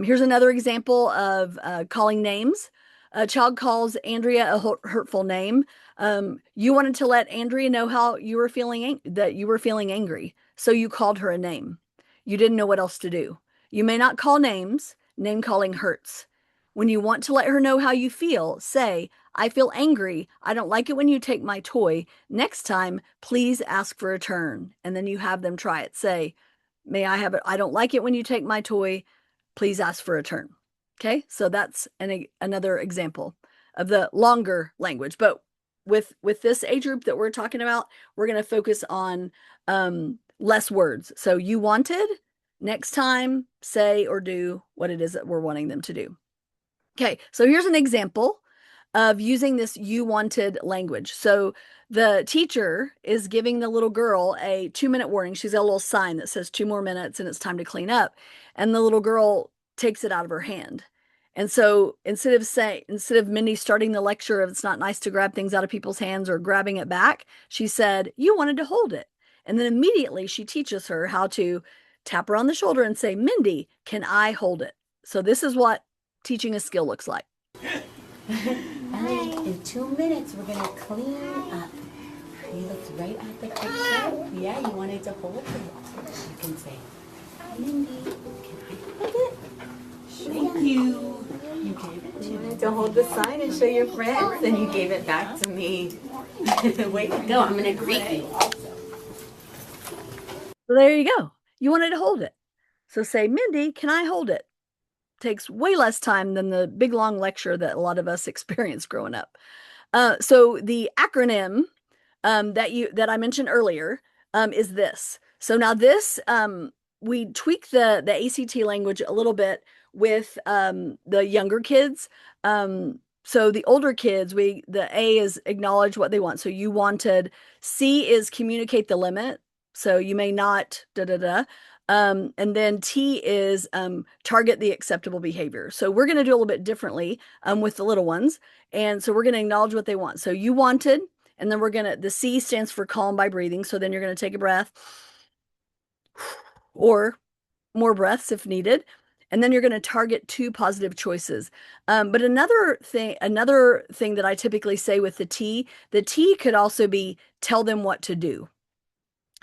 Here's another example of calling names. A child calls Andrea a hurtful name. You wanted to let Andrea know how you were feeling, that you were feeling angry. So you called her a name. You didn't know what else to do. You may not call names. Name calling hurts. When you want to let her know how you feel, say, I feel angry. I don't like it when you take my toy. Next time, please ask for a turn. And then you have them try it. Say, may I have it? I don't like it when you take my toy. Please ask for a turn. Okay, so that's another example of the longer language. But with this age group that we're talking about, we're going to focus on less words. So you wanted, next time, say or do what it is that we're wanting them to do. Okay, so here's an example of using this you wanted language. So the teacher is giving the little girl a 2-minute warning. She's got a little sign that says 2 more minutes and it's time to clean up. And the little girl takes it out of her hand. And so instead of Mindy starting the lecture of it's not nice to grab things out of people's hands or grabbing it back, she said, you wanted to hold it. And then immediately she teaches her how to tap her on the shoulder and say, Mindy, can I hold it? So this is what teaching a skill looks like. Ellie, in 2 minutes, we're going to clean up. You looked right at the picture. Yeah, you wanted to hold it. You can say, "Hi, Mindy. Can I hold it?" Thank you. You gave it to me to hold the sign and show your friends, and you gave it back to me. Way to go. I'm going to greet you. So there you go. You wanted to hold it. So say, Mindy, can I hold it? Takes way less time than the big long lecture that a lot of us experienced growing up. So the acronym that I mentioned earlier is this. So now this we tweak the ACT language a little bit with the younger kids. So the older kids, the A is acknowledge what they want. So you wanted C is communicate the limit. So you may not da da da. And then T is target the acceptable behavior. So we're going to do a little bit differently with the little ones. And so we're going to acknowledge what they want. So you wanted, and then the C stands for calm by breathing. So then you're going to take a breath or more breaths if needed. And then you're going to target two positive choices. But another thing that I typically say with the T could also be tell them what to do.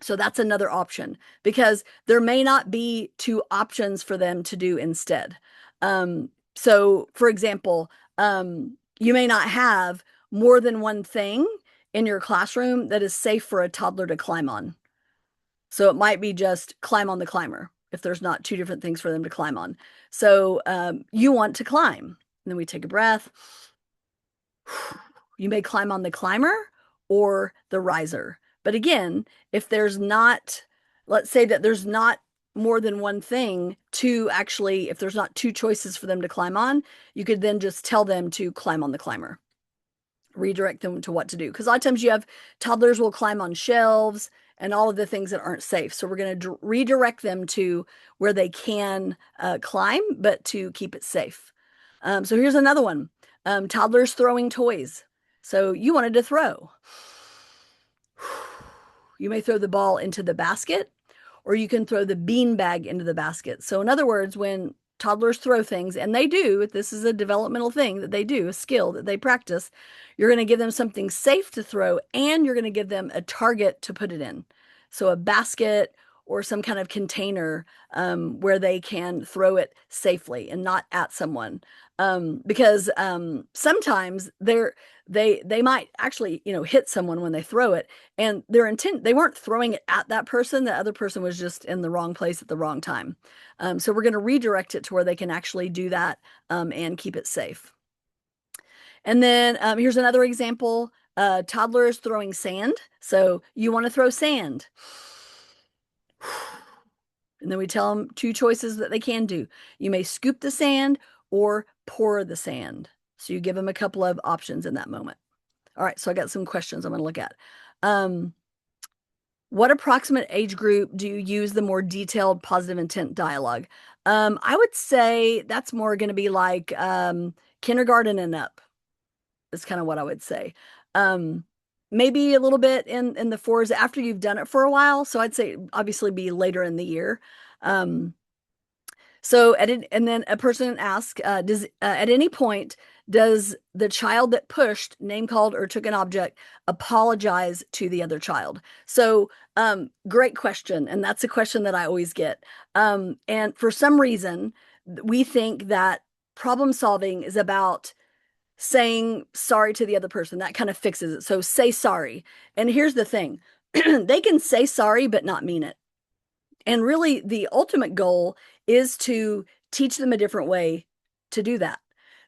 So that's another option because there may not be two options for them to do instead. So for example, you may not have more than one thing in your classroom that is safe for a toddler to climb on. So it might be just climb on the climber if there's not two different things for them to climb on. So you want to climb. And then we take a breath. You may climb on the climber or the riser. But again, if there's not, let's say that there's not more than one thing to actually, if there's not two choices for them to climb on, you could then just tell them to climb on the climber, redirect them to what to do. Because a lot of times you have toddlers will climb on shelves and all of the things that aren't safe. So we're going to redirect them to where they can climb, but to keep it safe. So here's another one. Toddlers throwing toys. So you wanted to throw. You may throw the ball into the basket, or you can throw the bean bag into the basket. So in other words, when toddlers throw things, and they do, this is a developmental thing that they do, a skill that they practice, you're going to give them something safe to throw, and you're going to give them a target to put it in. So a basket or some kind of container where they can throw it safely and not at someone. Because sometimes they might actually, hit someone when they throw it, and their intent, they weren't throwing it at that person. The other person was just in the wrong place at the wrong time. So we're going to redirect it to where they can actually do that and keep it safe. And then here's another example. Toddlers throwing sand. So you want to throw sand. And then we tell them two choices that they can do. You may scoop the sand or pour the sand. So you give them a couple of options in that moment. All right, so I got some questions I'm going to look at. What approximate age group do you use the more detailed positive intent dialogue? I would say that's more going to be like kindergarten and up. Is kind of what I would say. Maybe a little bit in the fours after you've done it for a while. So I'd say obviously be later in the year. And then a person asks, does at any point does the child that pushed, name called, or took an object apologize to the other child? So great question, and that's a question that I always get. And for some reason, we think that problem solving is about saying sorry to the other person. That kind of fixes it. So say sorry. And here's the thing. They can say sorry but not mean it. And really the ultimate goal is to teach them a different way to do that.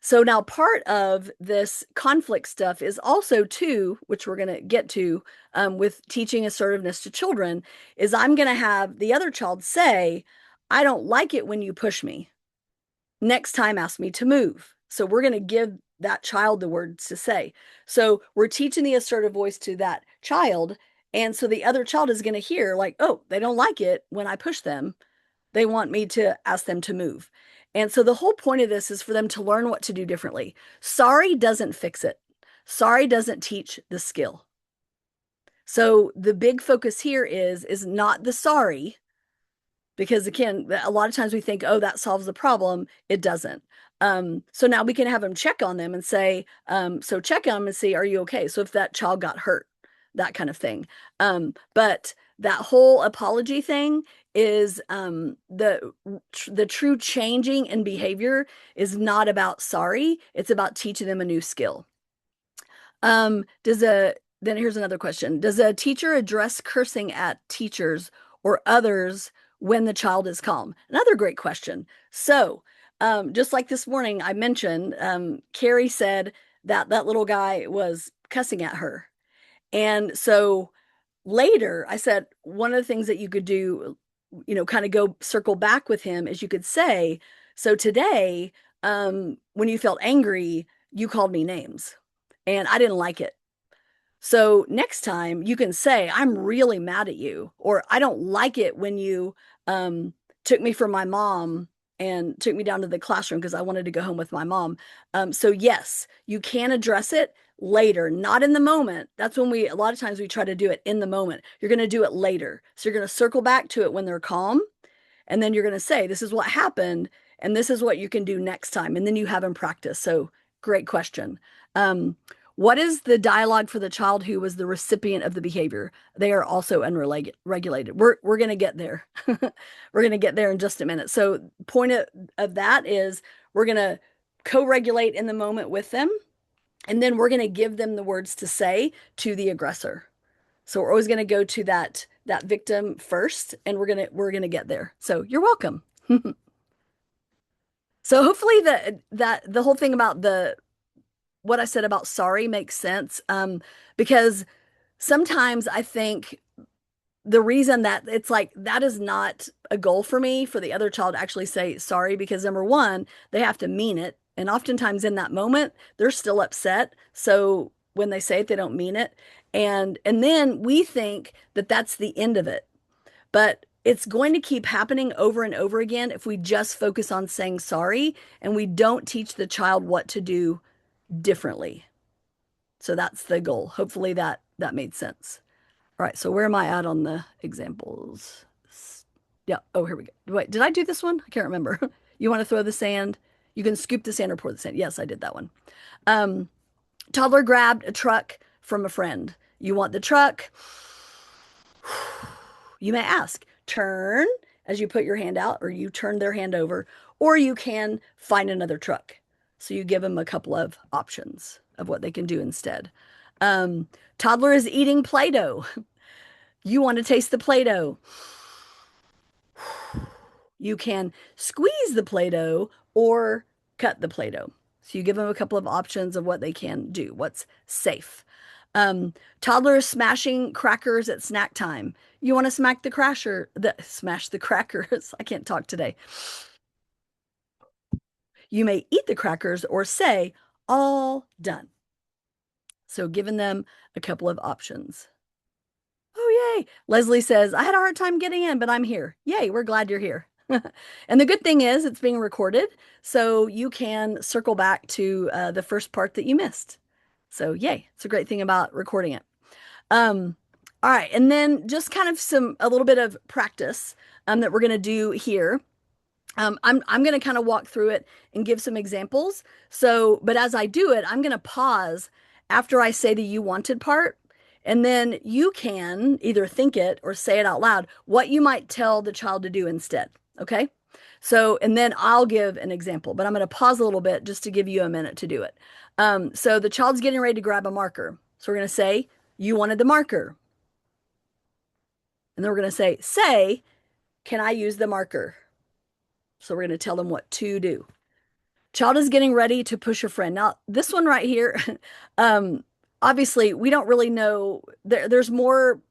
So now part of this conflict stuff is also too, which we're going to get to with teaching assertiveness to children, is I'm going to have the other child say, I don't like it when you push me. Next time, ask me to move. So we're going to give that child the words to say. So we're teaching the assertive voice to that child. And so the other child is going to hear like, oh, they don't like it when I push them. They want me to ask them to move. And so the whole point of this is for them to learn what to do differently. Sorry doesn't fix it. Sorry doesn't teach the skill. So the big focus here is not the sorry, because again, a lot of times we think, oh, that solves the problem. It doesn't. So now we can have them check on them and say, so check on them and see, are you okay? So if that child got hurt, that kind of thing. But that whole apology thing is the true changing in behavior is not about sorry. It's about teaching them a new skill. Does a then here's another question. Does a teacher address cursing at teachers or others when the child is calm? Another great question. So, just like this morning, I mentioned, Carrie said that that little guy was cussing at her. And so later, I said, one of the things that you could do, kind of go circle back with him is you could say, so today, when you felt angry, you called me names and I didn't like it. So next time you can say, I'm really mad at you, or I don't like it when you took me from my mom and took me down to the classroom because I wanted to go home with my mom. So yes, you can address it later, not in the moment. That's when a lot of times we try to do it in the moment. You're going to do it later. So you're going to circle back to it when they're calm. And then you're going to say, this is what happened. And this is what you can do next time. And then you have them practice. So great question. What is the dialogue for the child who was the recipient of the behavior? They are also unregulated. We're going to get there. We're going to get there in just a minute. So point of that is we're going to co-regulate in the moment with them. And then we're going to give them the words to say to the aggressor. So we're always going to go to that victim first, and we're going to get there. So you're welcome. So hopefully the whole thing about what I said about sorry makes sense. Because sometimes I think the reason that it's like that is not a goal for me for the other child to actually say sorry, because number one, they have to mean it. And oftentimes in that moment, they're still upset. So when they say it, they don't mean it. And then we think that that's the end of it. But it's going to keep happening over and over again if we just focus on saying sorry and we don't teach the child what to do differently. So that's the goal. Hopefully that made sense. All right, so where am I at on the examples? Yeah, oh, here we go. Wait, did I do this one? I can't remember. You want to throw the sand? You can scoop the sand or pour the sand. Yes, I did that one. Toddler grabbed a truck from a friend. You want the truck? You may ask, turn as you put your hand out, or you turn their hand over, or you can find another truck. So you give them a couple of options of what they can do instead. Toddler is eating Play-Doh. You want to taste the Play-Doh. You can squeeze the Play-Doh or cut the Play-Doh. So you give them a couple of options of what they can do, what's safe. Toddler is smashing crackers at snack time. You want to smash the crackers. I can't talk today. You may eat the crackers or say, all done. So giving them a couple of options. Oh, yay. Leslie says, I had a hard time getting in, but I'm here. Yay, we're glad you're here. And the good thing is it's being recorded, so you can circle back to the first part that you missed. So yay, it's a great thing about recording it. All right, and then just kind of a little bit of practice that we're going to do here. I'm going to kind of walk through it and give some examples. So, but as I do it, I'm going to pause after I say the you wanted part. And then you can either think it or say it out loud, what you might tell the child to do instead. Okay. So, and then I'll give an example, but I'm going to pause a little bit just to give you a minute to do it. So the child's getting ready to grab a marker. So we're going to say, you wanted the marker. And then we're going to say, can I use the marker? So we're going to tell them what to do. Child is getting ready to push a friend. Now, this one right here, obviously, we don't really know. There's more,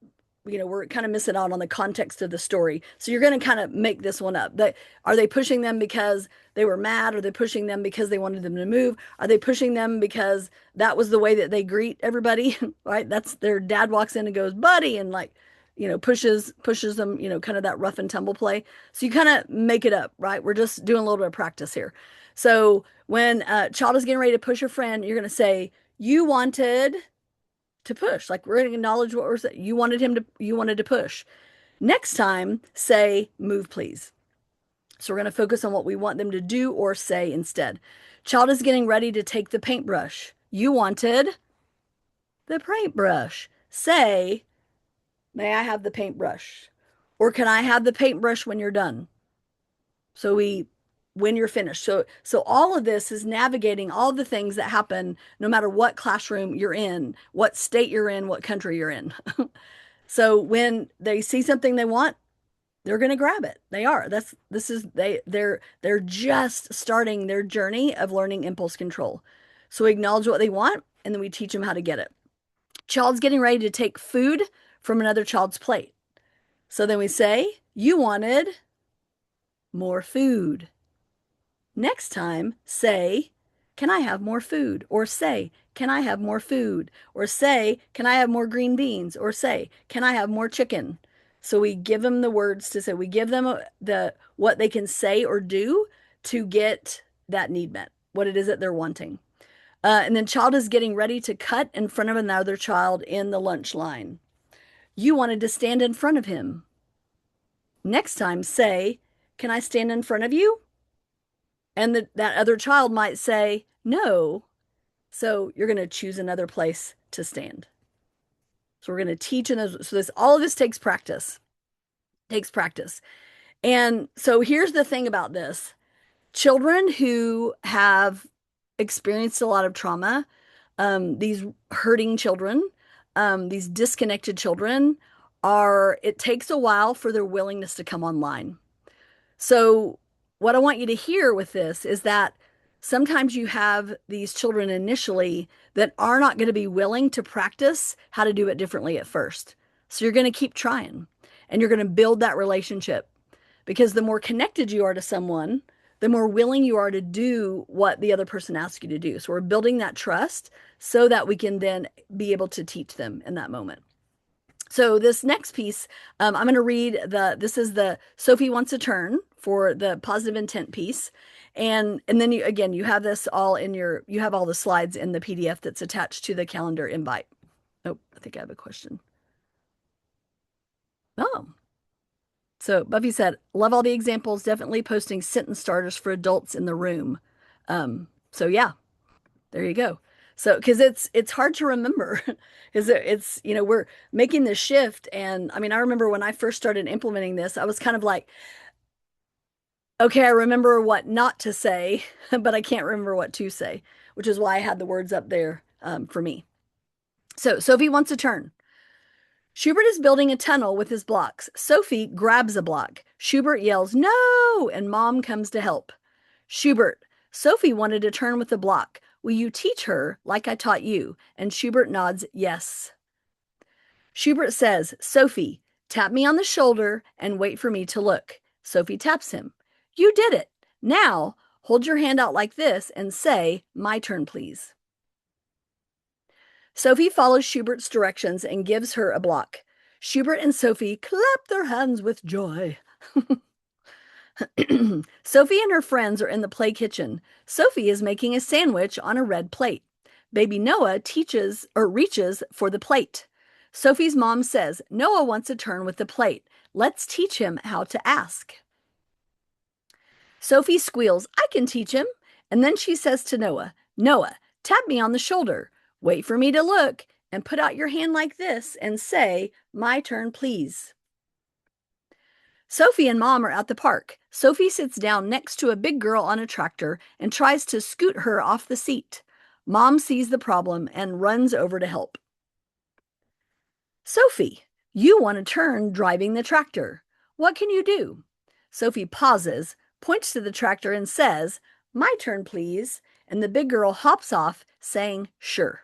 we're kind of missing out on the context of the story. So you're going to kind of make this one up. Are they pushing them because they were mad? Are they pushing them because they wanted them to move? Are they pushing them because that was the way that they greet everybody? Right? That's their dad walks in and goes, buddy, and pushes them, kind of that rough and tumble play. So you kind of make it up, right? We're just doing a little bit of practice here. So when a child is getting ready to push a friend, you're going to say, you wanted to push. Like we're going to acknowledge what we're saying. You wanted to push. Next time, say, move, please. So we're going to focus on what we want them to do or say instead. Child is getting ready to take the paintbrush. You wanted the paintbrush. say, may I have the paintbrush? Or can I have the paintbrush when you're done? So when you're finished. So all of this is navigating all the things that happen no matter what classroom you're in, what state you're in, what country you're in. So when they see something they want, they're going to grab it. They are. This is they're just starting their journey of learning impulse control. So we acknowledge what they want and then we teach them how to get it. Child's getting ready to take food from another child's plate. So then we say, you wanted more food. Next time, say, can I have more food? Or say, can I have more food? Or say, can I have more green beans? Or say, can I have more chicken? So we give them the words to say, we give them the what they can say or do to get that need met, what it is that they're wanting. And then child is getting ready to cut in front of another child in the lunch line. You wanted to stand in front of him. Next time, say, can I stand in front of you? And that other child might say, no. So you're going to choose another place to stand. So we're going to teach in those. So all of this takes practice. Takes practice. And so here's the thing about this. Children who have experienced a lot of trauma, these hurting children, these disconnected children it takes a while for their willingness to come online. So what I want you to hear with this is that sometimes you have these children initially that are not going to be willing to practice how to do it differently at first. So you're going to keep trying and you're going to build that relationship because the more connected you are to someone, the more willing you are to do what the other person asks you to do. So we're building that trust so that we can then be able to teach them in that moment. So this next piece, I'm going to read this is the Sophie Wants a Turn for the positive intent piece. And then you have this all you have all the slides in the PDF that's attached to the calendar invite. Oh, I think I have a question. Oh, so Buffy said, love all the examples, definitely posting sentence starters for adults in the room. So yeah, there you go. So, because it's hard to remember, because we're making this shift, and I mean, I remember when I first started implementing this, I was kind of like, okay, I remember what not to say, but I can't remember what to say, which is why I had the words up there for me. So Sophie wants a turn. Schubert is building a tunnel with his blocks. Sophie grabs a block. Schubert yells, no, and Mom comes to help. Schubert, Sophie wanted to turn with the block. Will you teach her like I taught you? And Schubert nods, yes. Schubert says, Sophie, tap me on the shoulder and wait for me to look. Sophie taps him. You did it. Now, hold your hand out like this and say, my turn, please. Sophie follows Schubert's directions and gives her a block. Schubert and Sophie clap their hands with joy. Sophie and her friends are in the play kitchen. Sophie is making a sandwich on a red plate. Baby Noah reaches for the plate. Sophie's mom says, Noah wants a turn with the plate. Let's teach him how to ask. Sophie squeals, I can teach him. And then she says to Noah, Noah, tap me on the shoulder. Wait for me to look and put out your hand like this and say, my turn, please. Sophie and Mom are at the park. Sophie sits down next to a big girl on a tractor and tries to scoot her off the seat. Mom sees the problem and runs over to help. Sophie, you want to turn driving the tractor. What can you do? Sophie pauses, points to the tractor and says, my turn, please. And the big girl hops off saying, sure.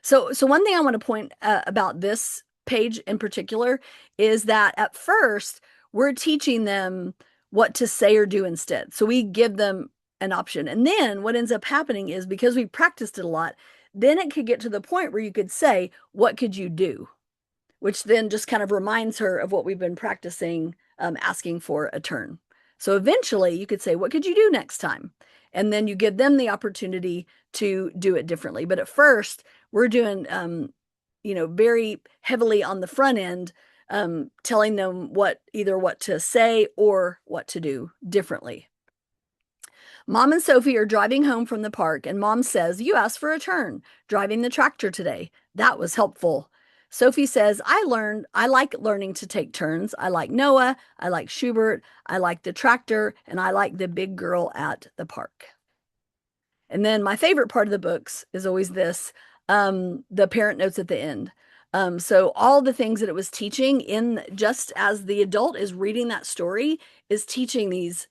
So one thing I want to point about this page in particular is that at first we're teaching them what to say or do instead. So we give them an option. And then what ends up happening is because we practiced it a lot, then it could get to the point where you could say, what could you do? Which then just kind of reminds her of what we've been practicing, asking for a turn. So eventually you could say, what could you do next time? And then you give them the opportunity to do it differently. But at first, we're doing, very heavily on the front end, telling them either what to say or what to do differently. Mom and Sophie are driving home from the park, and Mom says, "You asked for a turn driving the tractor today. That was helpful." Sophie says, I like learning to take turns. I like Noah, I like Schubert, I like the tractor, and I like the big girl at the park." And then my favorite part of the books is always this, the parent notes at the end. So all the things that it was teaching in just as the adult is reading that story is teaching these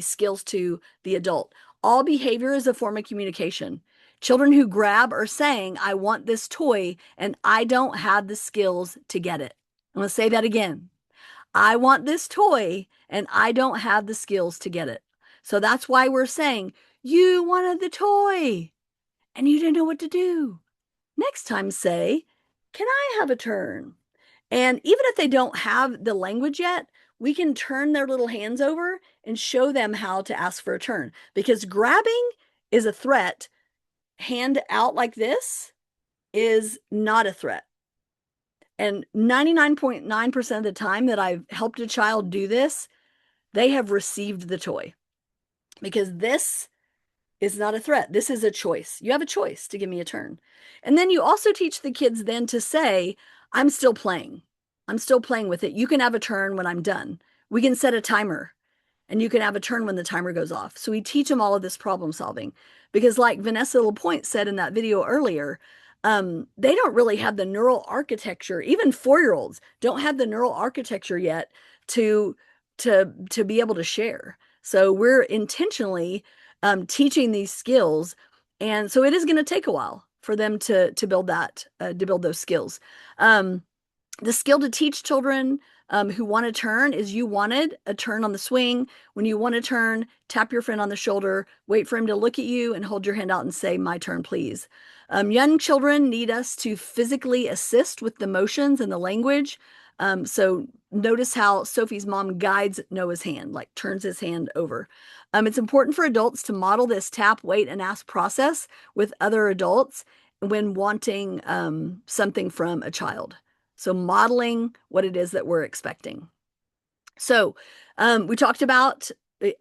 skills to the adult. All behavior is a form of communication. Children who grab are saying, "I want this toy and I don't have the skills to get it." I'm going to say that again. "I want this toy and I don't have the skills to get it." So that's why we're saying, "You wanted the toy and you didn't know what to do." Next time, say, "Can I have a turn?" And even if they don't have the language yet, we can turn their little hands over and show them how to ask for a turn. Because grabbing is a threat, hand out like this is not a threat. And 99.9% of the time that I've helped a child do this, they have received the toy because this is not a threat. This is a choice. You have a choice to give me a turn. And then you also teach the kids then to say, "I'm still playing. I'm still playing with it. You can have a turn when I'm done. We can set a timer and you can have a turn when the timer goes off." So we teach them all of this problem solving because, like Vanessa Lapointe said in that video earlier, they don't really have the neural architecture. Even 4-year-olds don't have the neural architecture yet to to be able to share. So we're intentionally teaching these skills, and so it is going to take a while for them to build that to build those skills. The skill to teach children who want to turn is you wanted a turn on the swing. When you want to turn, tap your friend on the shoulder, wait for him to look at you, and hold your hand out and say, "My turn, please." Young children need us to physically assist with the motions and the language. So notice how Sophie's mom guides Noah's hand, like turns his hand over. It's important for adults to model this tap, wait, and ask process with other adults when wanting something from a child. So modeling what it is that we're expecting. So we talked about,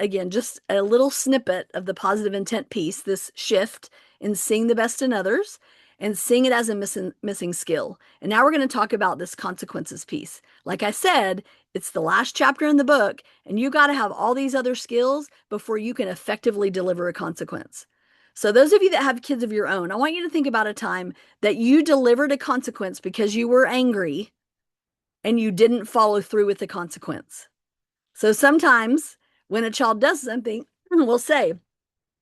again, just a little snippet of the positive intent piece, this shift in seeing the best in others and seeing it as a missing skill. And now we're going to talk about this consequences piece. Like I said, it's the last chapter in the book, and you got to have all these other skills before you can effectively deliver a consequence. So those of you that have kids of your own, I want you to think about a time that you delivered a consequence because you were angry and you didn't follow through with the consequence. So sometimes when a child does something, we'll say,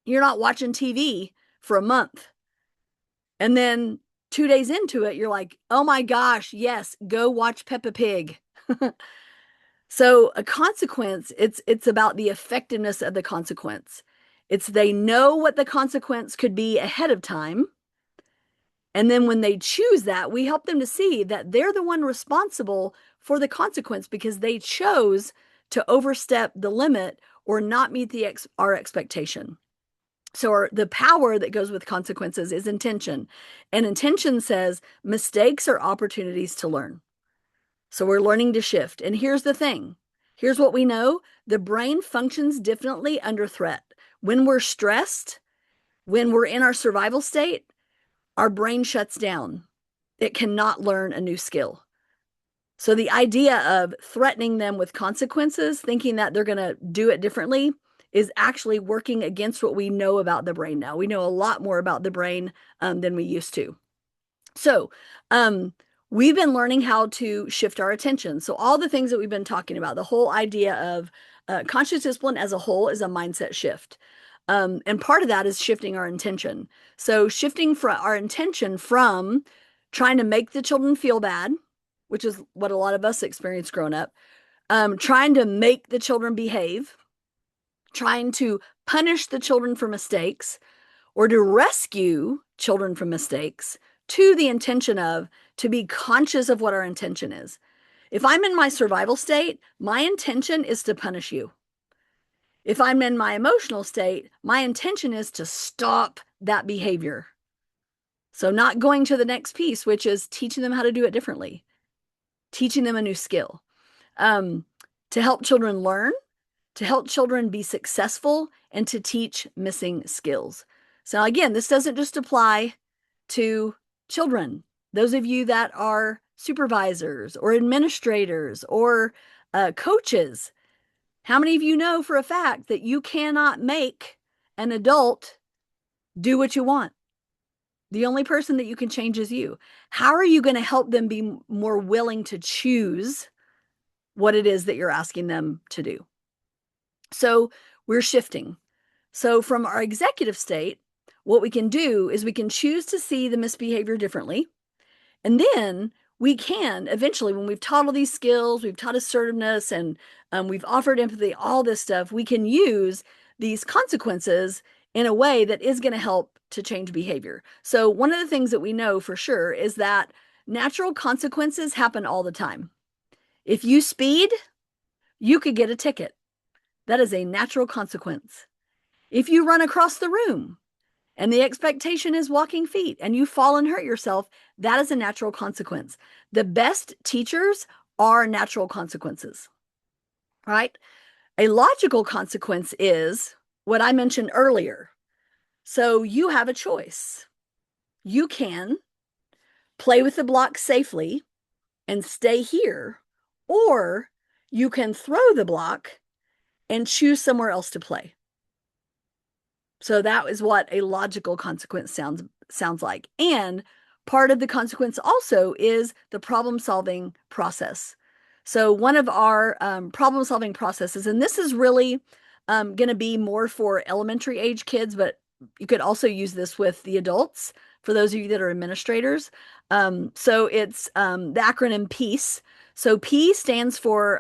"You're not watching TV for a month." And then 2 days into it, you're like, "Oh my gosh, yes, go watch Peppa Pig." So a consequence, it's about the effectiveness of the consequence. It's they know what the consequence could be ahead of time. And then when they choose that, we help them to see that they're the one responsible for the consequence because they chose to overstep the limit or not meet our expectation. So the power that goes with consequences is intention. And intention says mistakes are opportunities to learn. So we're learning to shift. And here's the thing. Here's what we know. The brain functions differently under threat. When we're stressed, when we're in our survival state, our brain shuts down. It cannot learn a new skill. So the idea of threatening them with consequences, thinking that they're going to do it differently, is actually working against what we know about the brain now. We know a lot more about the brain than we used to. So we've been learning how to shift our attention. So all the things that we've been talking about, the whole idea of conscious discipline as a whole is a mindset shift. And part of that is shifting our intention. So shifting our intention from trying to make the children feel bad, which is what a lot of us experienced growing up, trying to make the children behave, trying to punish the children for mistakes, or to rescue children from mistakes, to the intention of to be conscious of what our intention is. If I'm in my survival state, my intention is to punish you. If I'm in my emotional state, my intention is to stop that behavior. So not going to the next piece, which is teaching them how to do it differently, teaching them a new skill. To help children learn, to help children be successful and to teach missing skills. So, again, this doesn't just apply to children. Those of you that are supervisors or administrators or coaches, how many of you know for a fact that you cannot make an adult do what you want? The only person that you can change is you. How are you going to help them be more willing to choose what it is that you're asking them to do? So we're shifting. So from our executive state, what we can do is we can choose to see the misbehavior differently. And then we can eventually, when we've taught all these skills, we've taught assertiveness, and we've offered empathy, all this stuff, we can use these consequences in a way that is going to help to change behavior. So, one of the things that we know for sure is that natural consequences happen all the time. If you speed, you could get a ticket. That is a natural consequence. If you run across the room, and the expectation is walking feet and you fall and hurt yourself, that is a natural consequence. The best teachers are natural consequences, right? A logical consequence is what I mentioned earlier. So you have a choice. You can play with the block safely and stay here, or you can throw the block and choose somewhere else to play. So that is what a logical consequence sounds like. And part of the consequence also is the problem solving process. So one of our problem solving processes, and this is really going to be more for elementary age kids, but you could also use this with the adults for those of you that are administrators. So it's the acronym PEACE. So P stands for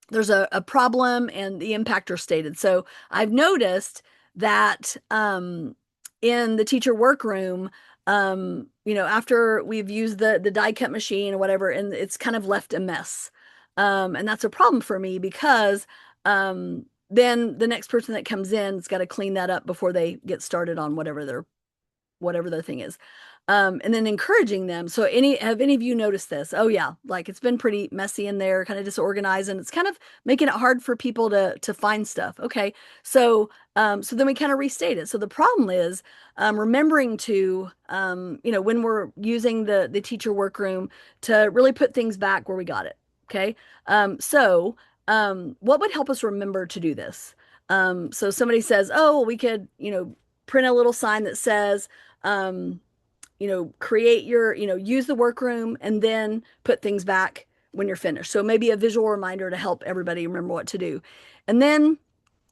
there's a problem and the impact are stated. So I've noticed that in the teacher workroom, after we've used the die cut machine or whatever, and it's kind of left a mess. And that's a problem for me because then the next person that comes in has got to clean that up before they get started on whatever their thing is. And then encouraging them. So have any of you noticed this? Oh yeah, like it's been pretty messy in there, kind of disorganized, and it's kind of making it hard for people to find stuff. Okay. So then we kind of restate it. So the problem is remembering to when we're using the teacher workroom to really put things back where we got it. Okay. What would help us remember to do this? So somebody says, oh, we could, print a little sign that says, create your, use the workroom and then put things back when you're finished. So maybe a visual reminder to help everybody remember what to do. And then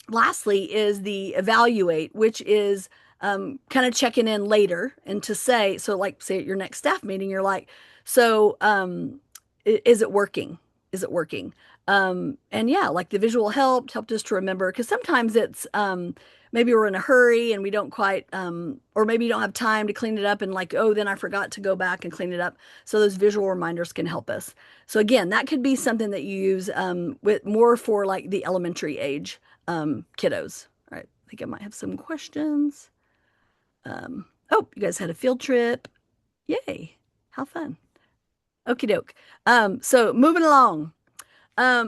lastly is the evaluate, which is kind of checking in later and to say, so like say at your next staff meeting, you're like, so is it working? Is it working? And yeah, like the visual helped us to remember because sometimes it's maybe we're in a hurry and we don't quite or maybe you don't have time to clean it up and like, oh, then I forgot to go back and clean it up. So those visual reminders can help us. So again, that could be something that you use with more for like the elementary age kiddos. All right, I think I might have some questions. Oh, you guys had a field trip. Yay, how fun. Okie doke. So moving along.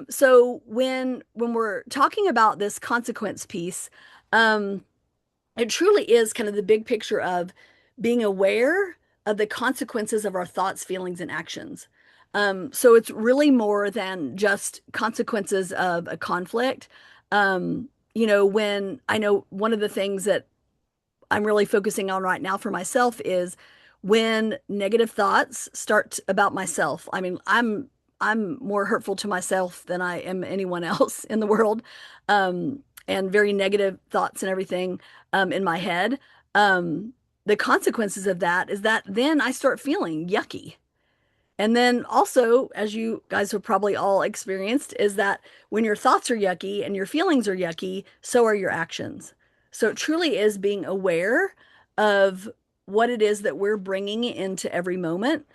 So when we're talking about this consequence piece, it truly is kind of the big picture of being aware of the consequences of our thoughts, feelings, and actions. So it's really more than just consequences of a conflict. When I know one of the things that I'm really focusing on right now for myself is when negative thoughts start about myself. I mean, I'm more hurtful to myself than I am anyone else in the world, and very negative thoughts and everything in my head. The consequences of that is that then I start feeling yucky. And then also, as you guys have probably all experienced, is that when your thoughts are yucky and your feelings are yucky, so are your actions. So it truly is being aware of what it is that we're bringing into every moment.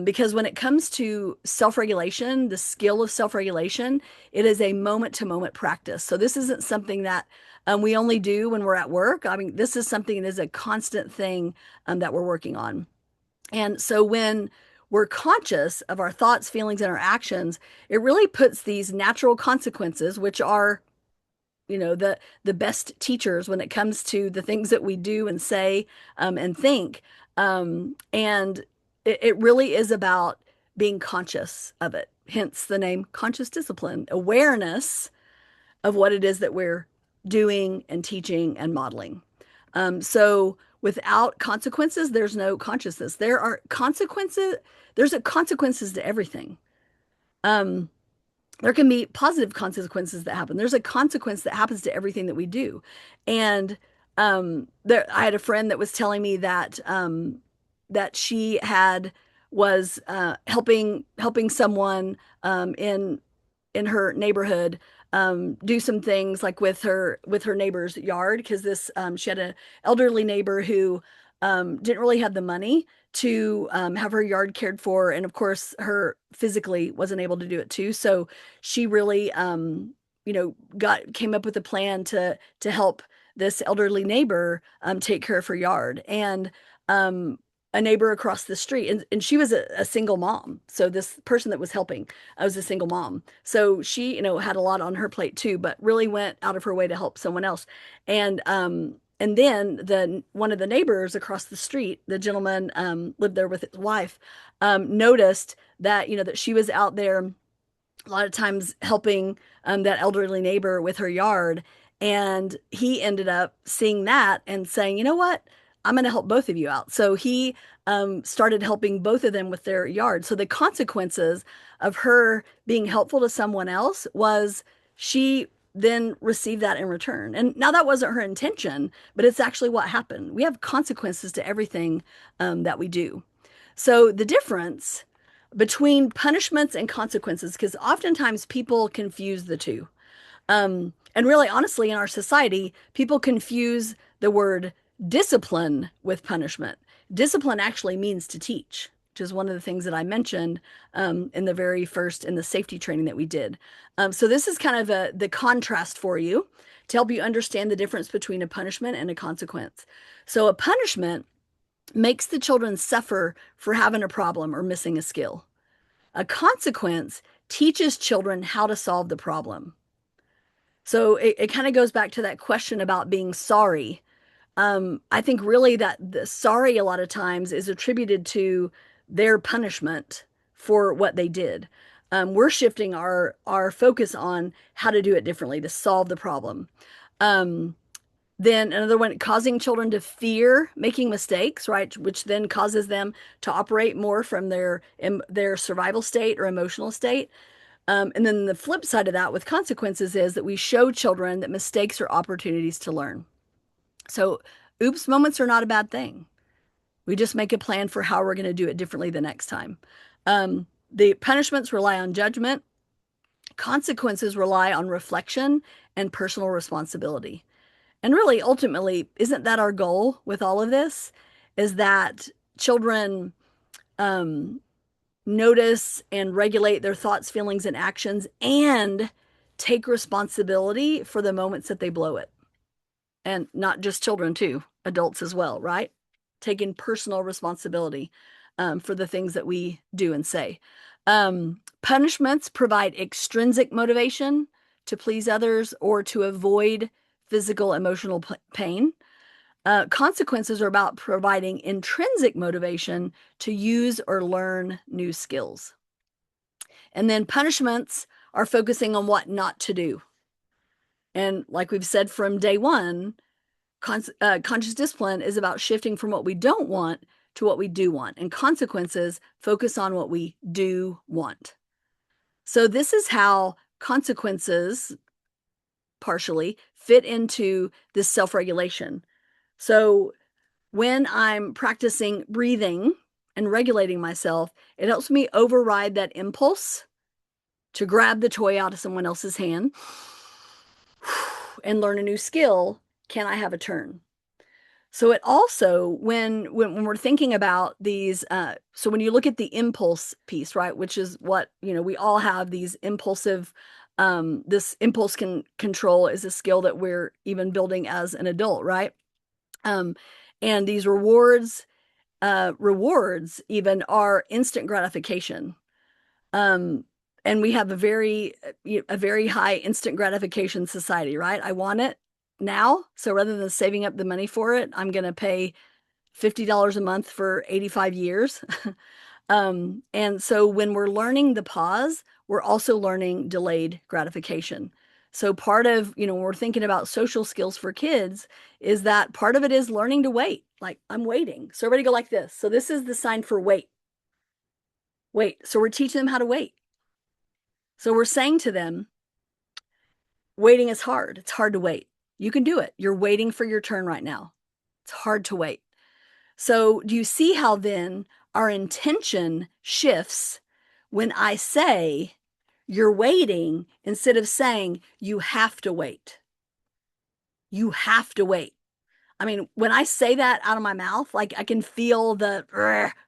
Because when it comes to self-regulation, the skill of self-regulation, it is a moment-to-moment practice. So this isn't something that we only do when we're at work. I mean, this is something that is a constant thing that we're working on. And so when we're conscious of our thoughts, feelings, and our actions, it really puts these natural consequences, which are the best teachers when it comes to the things that we do and say and think. And it really is about being conscious of it. Hence the name conscious discipline, awareness of what it is that we're doing and teaching and modeling. So without consequences, there's no consciousness. There are consequences. There's a consequences to everything. Um, there can be positive consequences that happen. There's a consequence that happens to everything that we do. And I had a friend that was telling me that she had was helping someone in her neighborhood do some things like with her neighbor's yard because this she had an elderly neighbor who didn't really have the money to have her yard cared for, and of course her physically wasn't able to do it too. So she really got came up with a plan to help this elderly neighbor take care of her yard. And um, a neighbor across the street, and she was a single mom. So this person that was helping was a single mom. So she, had a lot on her plate too, but really went out of her way to help someone else. And then the one of the neighbors across the street, the gentleman lived there with his wife, noticed that, that she was out there a lot of times helping that elderly neighbor with her yard. And he ended up seeing that and saying, you know what? I'm going to help both of you out. So he started helping both of them with their yard. So the consequences of her being helpful to someone else was she then received that in return. And now that wasn't her intention, but it's actually what happened. We have consequences to everything that we do. So the difference between punishments and consequences, because oftentimes people confuse the two. And really, honestly, in our society, people confuse the word discipline with punishment. Discipline actually means to teach, which is one of the things that I mentioned in the very first in the safety training that we did. So this is kind of the contrast for you to help you understand the difference between a punishment and a consequence. So a punishment makes the children suffer for having a problem or missing a skill. A consequence teaches children how to solve the problem. So it kind of goes back to that question about being sorry. I think really that the sorry a lot of times is attributed to their punishment for what they did. We're shifting our focus on how to do it differently to solve the problem. Um, then another one, causing children to fear making mistakes, right? Which then causes them to operate more from their survival state or emotional state. And then the flip side of that with consequences is that we show children that mistakes are opportunities to learn. So, oops moments are not a bad thing. We just make a plan for how we're going to do it differently the next time. The punishments rely on judgment. Consequences rely on reflection and personal responsibility. And really, ultimately, isn't that our goal with all of this? Is that children notice and regulate their thoughts, feelings, and actions and take responsibility for the moments that they blow it. And not just children, too, adults as well, right? Taking personal responsibility for the things that we do and say. Punishments provide extrinsic motivation to please others or to avoid physical, emotional pain. Consequences are about providing intrinsic motivation to use or learn new skills. And then punishments are focusing on what not to do. And like we've said from day one, conscious discipline is about shifting from what we don't want to what we do want. And consequences focus on what we do want. So this is how consequences partially fit into this self-regulation. So when I'm practicing breathing and regulating myself, it helps me override that impulse to grab the toy out of someone else's hand and learn a new skill. Can I have a turn? So it also, when we're thinking about these, so when you look at the impulse piece, right, which is what, we all have these impulsive, this impulse control is a skill that we're even building as an adult, right? And these rewards even are instant gratification. And we have a very high instant gratification society, right? I want it now. So rather than saving up the money for it, I'm going to pay $50 a month for 85 years. And so when we're learning the pause, we're also learning delayed gratification. So part of, when we're thinking about social skills for kids, is that part of it is learning to wait. Like, I'm waiting. So everybody go like this. So this is the sign for wait. Wait. So we're teaching them how to wait. So we're saying to them, waiting is hard. It's hard to wait. You can do it. You're waiting for your turn right now. It's hard to wait. So do you see how then our intention shifts when I say you're waiting instead of saying you have to wait? You have to wait. I mean, when I say that out of my mouth, like I can feel the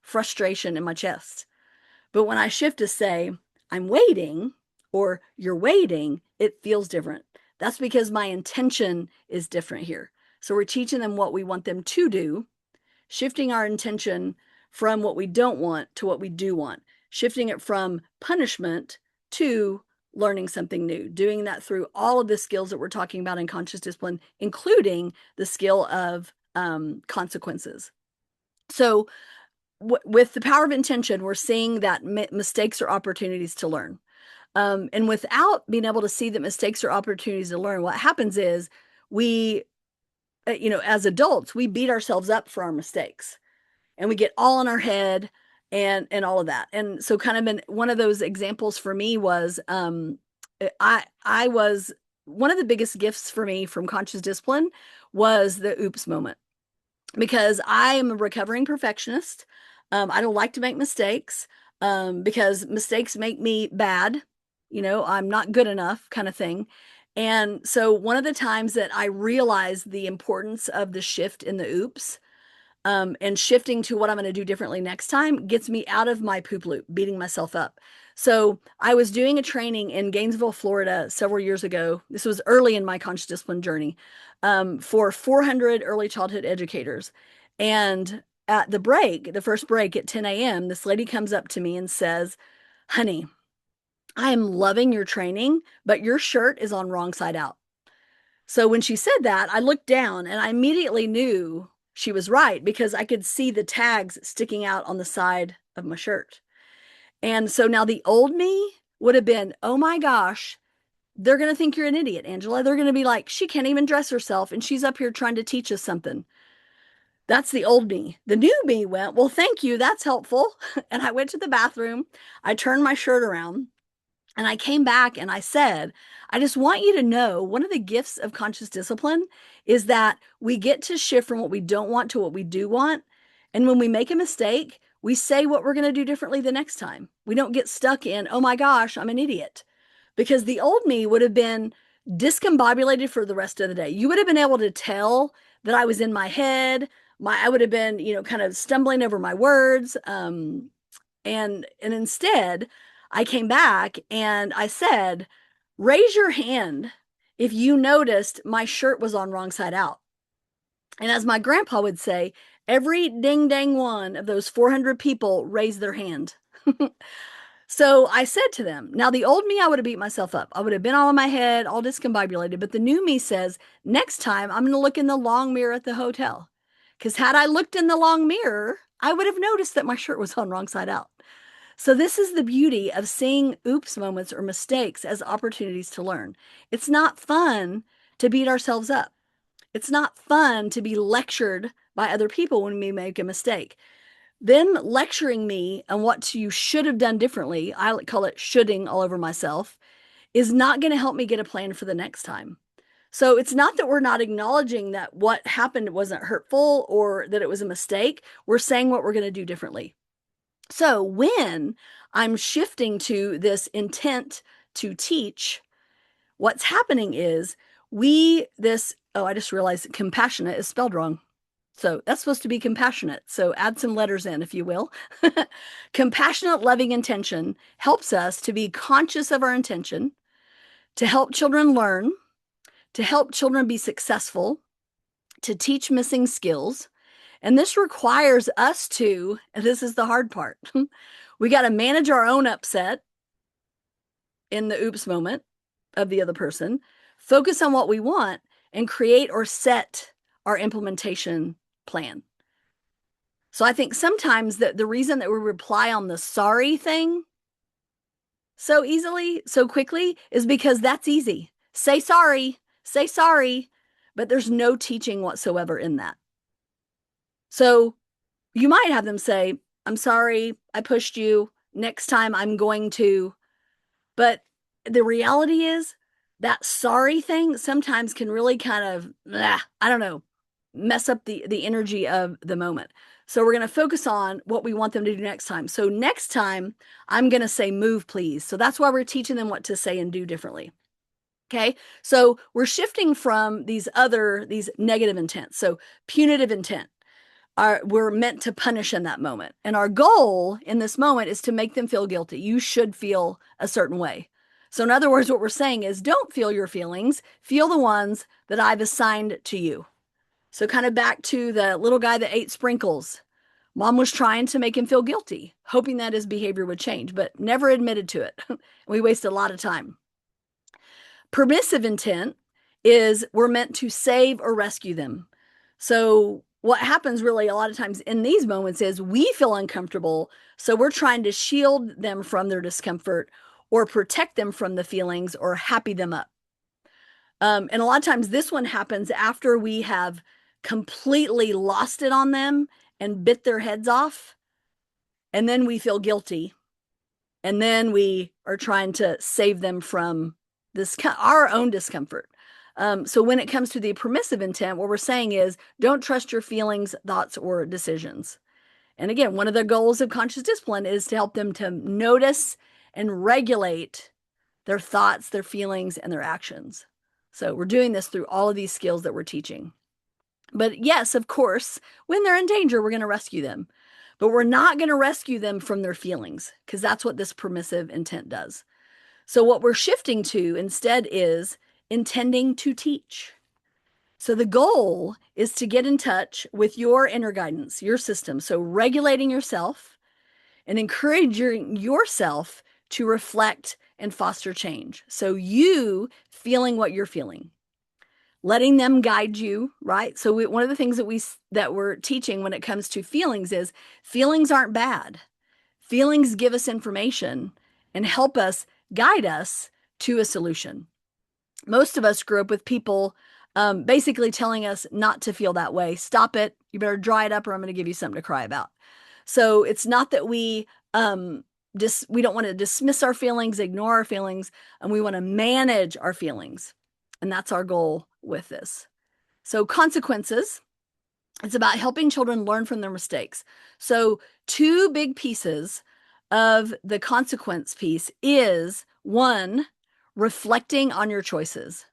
frustration in my chest. But when I shift to say, I'm waiting or you're waiting, it feels different. That's because my intention is different here. So we're teaching them what we want them to do, shifting our intention from what we don't want to what we do want, shifting it from punishment to learning something new, doing that through all of the skills that we're talking about in conscious discipline, including the skill of consequences. So with the power of intention, we're seeing that mistakes are opportunities to learn. And without being able to see that mistakes are opportunities to learn, what happens is we, as adults, we beat ourselves up for our mistakes and we get all in our head and all of that. And so kind of one of those examples for me was I was one of the biggest gifts for me from conscious discipline was the oops moment because I am a recovering perfectionist. I don't like to make mistakes because mistakes make me bad. I'm not good enough kind of thing. And so one of the times that I realized the importance of the shift in the oops and shifting to what I'm going to do differently next time gets me out of my poop loop, beating myself up. So I was doing a training in Gainesville, Florida several years ago. This was early in my conscious discipline journey for 400 early childhood educators. And at the first break at 10 a.m., this lady comes up to me and says, honey, I am loving your training, but your shirt is on wrong side out. So when she said that, I looked down and I immediately knew she was right because I could see the tags sticking out on the side of my shirt. And so now the old me would have been, oh my gosh, they're going to think you're an idiot, Angela. They're going to be like, she can't even dress herself and she's up here trying to teach us something. That's the old me. The new me went, well, thank you. That's helpful. And I went to the bathroom. I turned my shirt around and I came back and I said, I just want you to know one of the gifts of conscious discipline is that we get to shift from what we don't want to what we do want. And when we make a mistake, we say what we're going to do differently the next time. We don't get stuck in, oh my gosh, I'm an idiot. Because the old me would have been discombobulated for the rest of the day. You would have been able to tell that I was in my head. I would have been, kind of stumbling over my words. And instead, I came back and I said, raise your hand if you noticed my shirt was on wrong side out. And as my grandpa would say, every ding dang one of those 400 people raised their hand. So I said to them, now the old me, I would have beat myself up. I would have been all in my head, all discombobulated. But the new me says, next time I'm going to look in the long mirror at the hotel. Because had I looked in the long mirror, I would have noticed that my shirt was on wrong side out. So this is the beauty of seeing oops moments or mistakes as opportunities to learn. It's not fun to beat ourselves up. It's not fun to be lectured by other people when we make a mistake. Them lecturing me on what you should have done differently, I call it shoulding all over myself, is not going to help me get a plan for the next time. So it's not that we're not acknowledging that what happened wasn't hurtful or that it was a mistake. We're saying what we're going to do differently. So when I'm shifting to this intent to teach, what's happening is I just realized compassionate is spelled wrong. So that's supposed to be compassionate. So add some letters in, if you will. Compassionate, loving intention helps us to be conscious of our intention, to help children learn, to help children be successful, to teach missing skills. And this requires us to, and this is the hard part, we got to manage our own upset. in the oops moment of the other person, focus on what we want, and create or set our implementation plan. So I think sometimes that the reason that we reply on the sorry thing so easily, so quickly, is because that's easy. Say sorry, but there's no teaching whatsoever in that. So you might have them say, I'm sorry, I pushed you. Next time I'm going to. But the reality is that sorry thing sometimes can really kind of, I don't know, mess up the energy of the moment. So we're going to focus on what we want them to do next time. So next time I'm going to say move please. So that's why we're teaching them what to say and do differently. Okay. So we're shifting from these negative intents. So punitive intent we're meant to punish in that moment. And our goal in this moment is to make them feel guilty. You should feel a certain way. So in other words, what we're saying is don't feel your feelings, feel the ones that I've assigned to you. So kind of back to the little guy that ate sprinkles. Mom was trying to make him feel guilty, hoping that his behavior would change, but never admitted to it. We wasted a lot of time. Permissive intent is we're meant to save or rescue them. So what happens really a lot of times in these moments is we feel uncomfortable. So we're trying to shield them from their discomfort or protect them from the feelings or happy them up. And a lot of times this one happens after we have completely lost it on them and bit their heads off. And then we feel guilty. And then we are trying to save them from our own discomfort. So when it comes to the permissive intent, what we're saying is don't trust your feelings, thoughts, or decisions. And again, one of the goals of conscious discipline is to help them to notice and regulate their thoughts, their feelings, and their actions. So we're doing this through all of these skills that we're teaching. But yes, of course, when they're in danger, we're going to rescue them. But we're not going to rescue them from their feelings because that's what this permissive intent does. So what we're shifting to instead is intending to teach. So the goal is to get in touch with your inner guidance, your system. So regulating yourself and encouraging yourself to reflect and foster change. So you feeling what you're feeling, letting them guide you, right? So one of the things that we're teaching when it comes to feelings is feelings aren't bad. Feelings give us information and help us guide us to a solution. Most of us grew up with people basically telling us not to feel that way. Stop it. You better dry it up or I'm going to give you something to cry about. So it's not that we don't want to dismiss our feelings, ignore our feelings, and we want to manage our feelings. And that's our goal with this. So consequences, it's about helping children learn from their mistakes. So two big pieces of the consequence piece is one, reflecting on your choices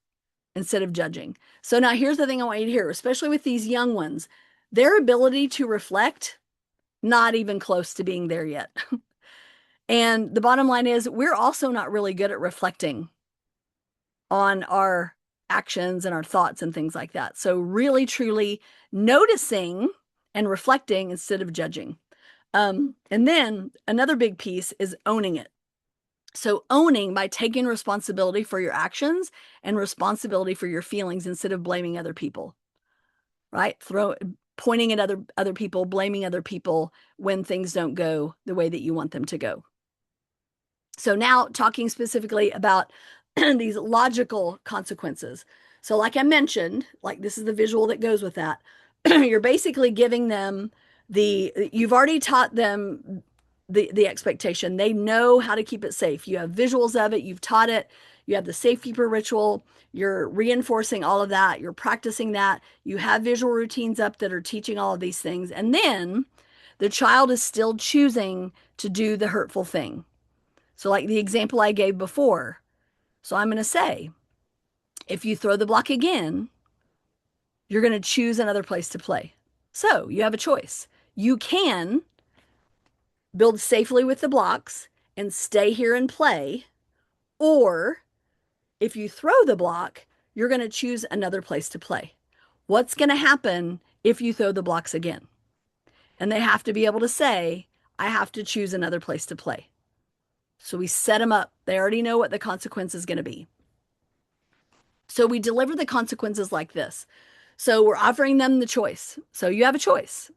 instead of judging. So now here's the thing I want you to hear, especially with these young ones, their ability to reflect, not even close to being there yet. And the bottom line is we're also not really good at reflecting on our actions and our thoughts and things like that. So really, truly noticing and reflecting instead of judging. And then another big piece is owning it. So owning by taking responsibility for your actions and responsibility for your feelings instead of blaming other people, right? Pointing at other people, blaming other people when things don't go the way that you want them to go. So now talking specifically about these logical consequences. So like I mentioned, like this is the visual that goes with that. You're basically giving them you've already taught them the expectation. They know how to keep it safe. You have visuals of it. You've taught it. You have the safekeeper ritual. You're reinforcing all of that. You're practicing that. You have visual routines up that are teaching all of these things. And then the child is still choosing to do the hurtful thing. So like the example I gave before. So I'm going to say, if you throw the block again, you're going to choose another place to play. So you have a choice. You can build safely with the blocks and stay here and play. Or if you throw the block, you're going to choose another place to play. What's going to happen if you throw the blocks again? And they have to be able to say, I have to choose another place to play. So we set them up. They already know what the consequence is going to be. So we deliver the consequences like this. So we're offering them the choice. So you have a choice.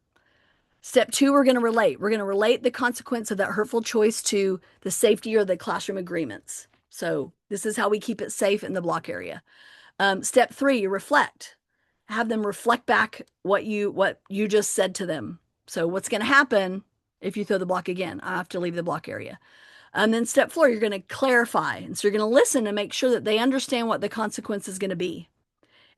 Step two, we're going to relate. We're going to relate the consequence of that hurtful choice to the safety or the classroom agreements. So this is how we keep it safe in the block area. Step three, you reflect. Have them reflect back what you just said to them. So what's going to happen if you throw the block again? I have to leave the block area. And then step four, you're going to clarify. And so you're going to listen to make sure that they understand what the consequence is going to be.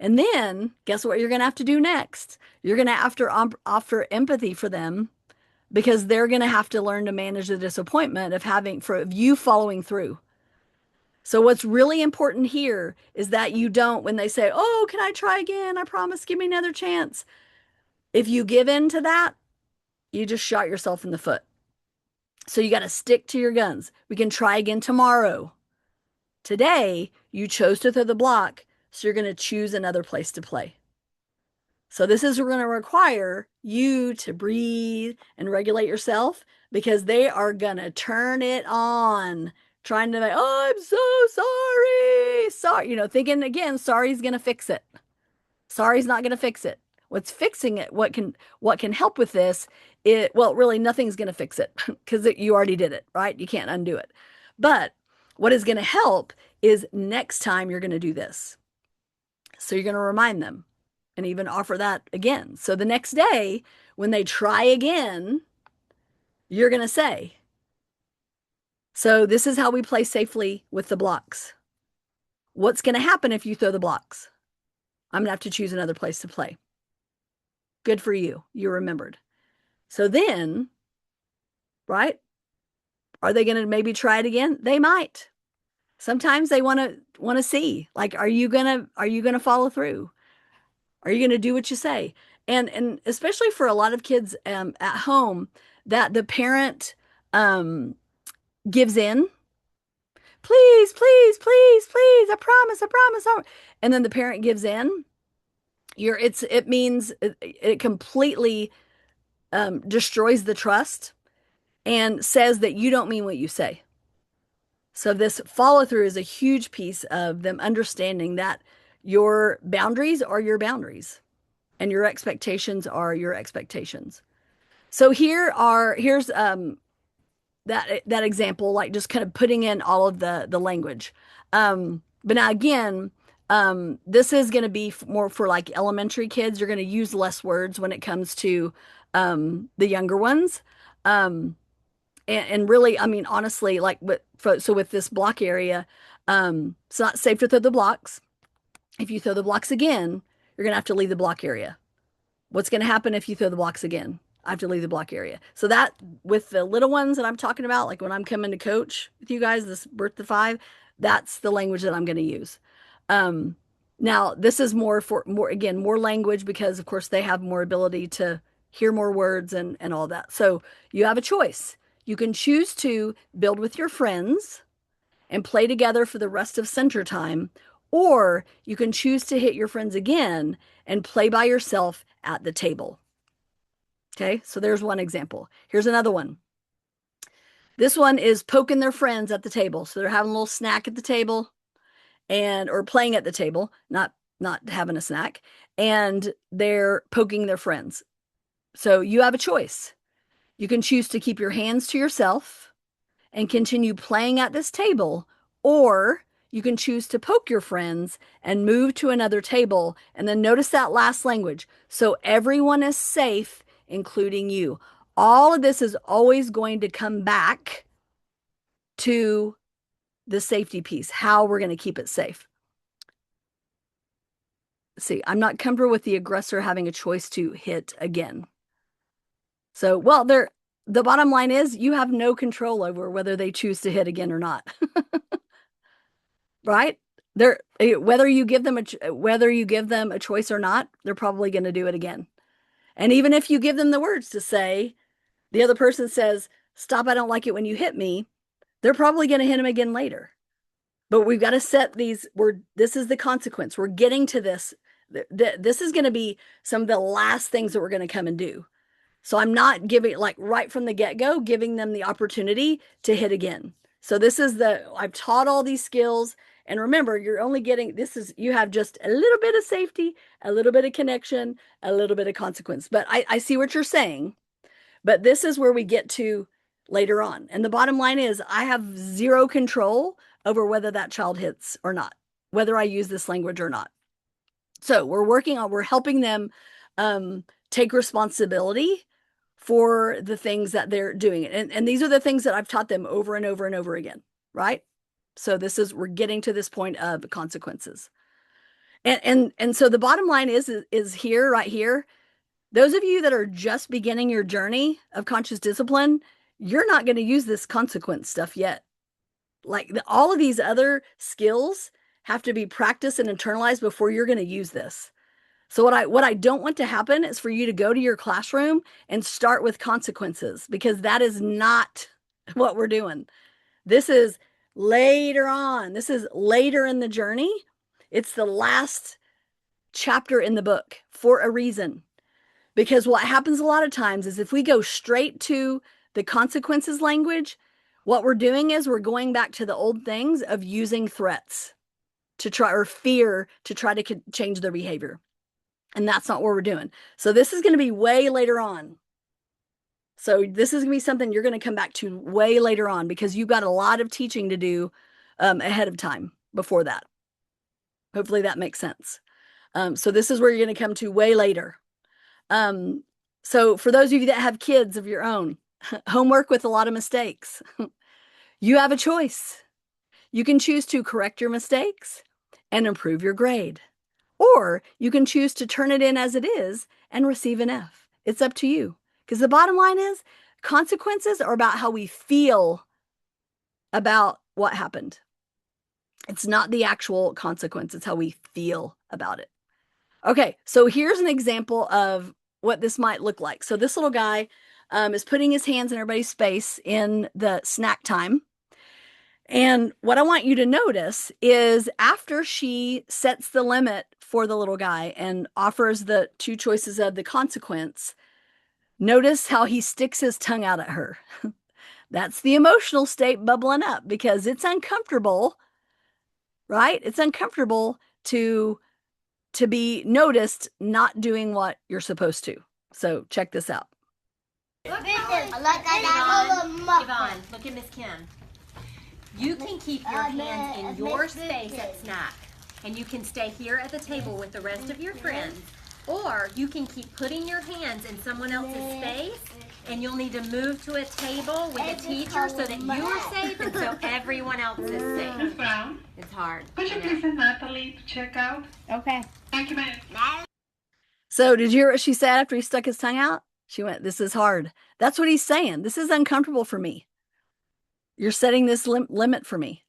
And then guess what you're going to have to do next? You're going to have to offer empathy for them because they're going to have to learn to manage the disappointment of you following through. So what's really important here is that you don't, when they say, "Oh, can I try again? I promise, give me another chance." If you give in to that, you just shot yourself in the foot. So you got to stick to your guns. We can try again tomorrow. Today, you chose to throw the block, so you're going to choose another place to play. So this is going to require you to breathe and regulate yourself because they are going to turn it on, trying to, "Oh, I'm so sorry." Sorry, thinking again, sorry's going to fix it. Sorry's not going to fix it. What's fixing it, what can help with this, really nothing's going to fix it because you already did it, right? You can't undo it. But what is going to help is next time you're going to do this. So you're going to remind them and even offer that again. So the next day, when they try again, you're going to say, "So this is how we play safely with the blocks. What's going to happen if you throw the blocks? I'm going to have to choose another place to play." Good for you. You remembered. So then, right? Are they going to maybe try it again? They might. Sometimes they want to see, like, are you going to follow through? Are you going to do what you say? And especially for a lot of kids at home that the parent gives in. "Please, please, please, please, I promise, I promise." And then the parent gives in. It means it completely destroys the trust and says that you don't mean what you say. So this follow through is a huge piece of them understanding that your boundaries are your boundaries and your expectations are your expectations. So here's that example, like just kind of putting in all of the language. But now again, this is going to be more for like elementary kids. You're going to use less words when it comes to the younger ones. And really, I mean, honestly, like with this block area, it's not safe to throw the blocks. If you throw the blocks again, you're going to have to leave the block area. What's going to happen if you throw the blocks again? I have to leave the block area. So that with the little ones that I'm talking about, like when I'm coming to coach with you guys, this birth to 5, that's the language that I'm going to use. Now this is more language because of course they have more ability to hear more words and all that. So you have a choice. You can choose to build with your friends and play together for the rest of center time, or you can choose to hit your friends again and play by yourself at the table. Okay, so there's one example. Here's another one. This one is poking their friends at the table. So they're having a little snack at the table or playing at the table, not having a snack, and they're poking their friends. So you have a choice. You can choose to keep your hands to yourself and continue playing at this table, or you can choose to poke your friends and move to another table. And then notice that last language. So everyone is safe, including you. All of this is always going to come back to the safety piece, how we're going to keep it safe. See, I'm not comfortable with the aggressor having a choice to hit again. So, the bottom line is you have no control over whether they choose to hit again or not. Right? Whether you give them a choice or not, they're probably going to do it again. And even if you give them the words to say, the other person says, "Stop, I don't like it when you hit me," they're probably going to hit him again later. But we've got to set these, this is the consequence. We're getting to this. This is going to be some of the last things that we're going to come and do. So I'm not giving, like right from the get-go, giving them the opportunity to hit again. So this is I've taught all these skills. And remember, you're only getting, you have just a little bit of safety, a little bit of connection, a little bit of consequence. But I see what you're saying. But this is where we get to later on. And the bottom line is I have zero control over whether that child hits or not, whether I use this language or not. So we're helping them take responsibility for the things that they're doing. And these are the things that I've taught them over and over and over again, right? So we're getting to this point of consequences. And so the bottom line is here, right here. Those of you that are just beginning your journey of conscious discipline, you're not going to use this consequence stuff yet. Like all of these other skills have to be practiced and internalized before you're going to use this. So what I don't want to happen is for you to go to your classroom and start with consequences, because that is not what we're doing. This is later on. This is later in the journey. It's the last chapter in the book for a reason. Because what happens a lot of times is if we go straight to the consequences language, what we're doing is we're going back to the old things of using threats to try, or fear to try to change their behavior. And that's not what we're doing. So this is going to be way later on. So this is going to be something you're going to come back to way later on, because you've got a lot of teaching to do ahead of time before that. Hopefully that makes sense. So this is where you're going to come to way later. So for those of you that have kids of your own, homework with a lot of mistakes, you have a choice. You can choose to correct your mistakes and improve your grade, or you can choose to turn it in as it is and receive an F. It's up to you. Because the bottom line is consequences are about how we feel about what happened. It's not the actual consequence. It's how we feel about it. Okay, so here's an example of what this might look like. So this little guy is putting his hands in everybody's face in the snack time. And what I want you to notice is after she sets the limit for the little guy and offers the two choices of the consequence, notice how he sticks his tongue out at her. That's the emotional state bubbling up, because it's uncomfortable, right? It's uncomfortable to be noticed not doing what you're supposed to. So check this out. Yvonne, look at Miss Kim. You can keep your hands in your space at snack, and you can stay here at the table with the rest of your friends, or you can keep putting your hands in someone else's space, and you'll need to move to a table with a teacher so that you are safe and so everyone else is safe. Ms. Brown, It's hard. could you please send Natalie to check out? Okay. Thank you, ma'am. So did you hear what she said after he stuck his tongue out? She went, "This is hard." That's what he's saying. This is uncomfortable for me. You're setting this limit for me,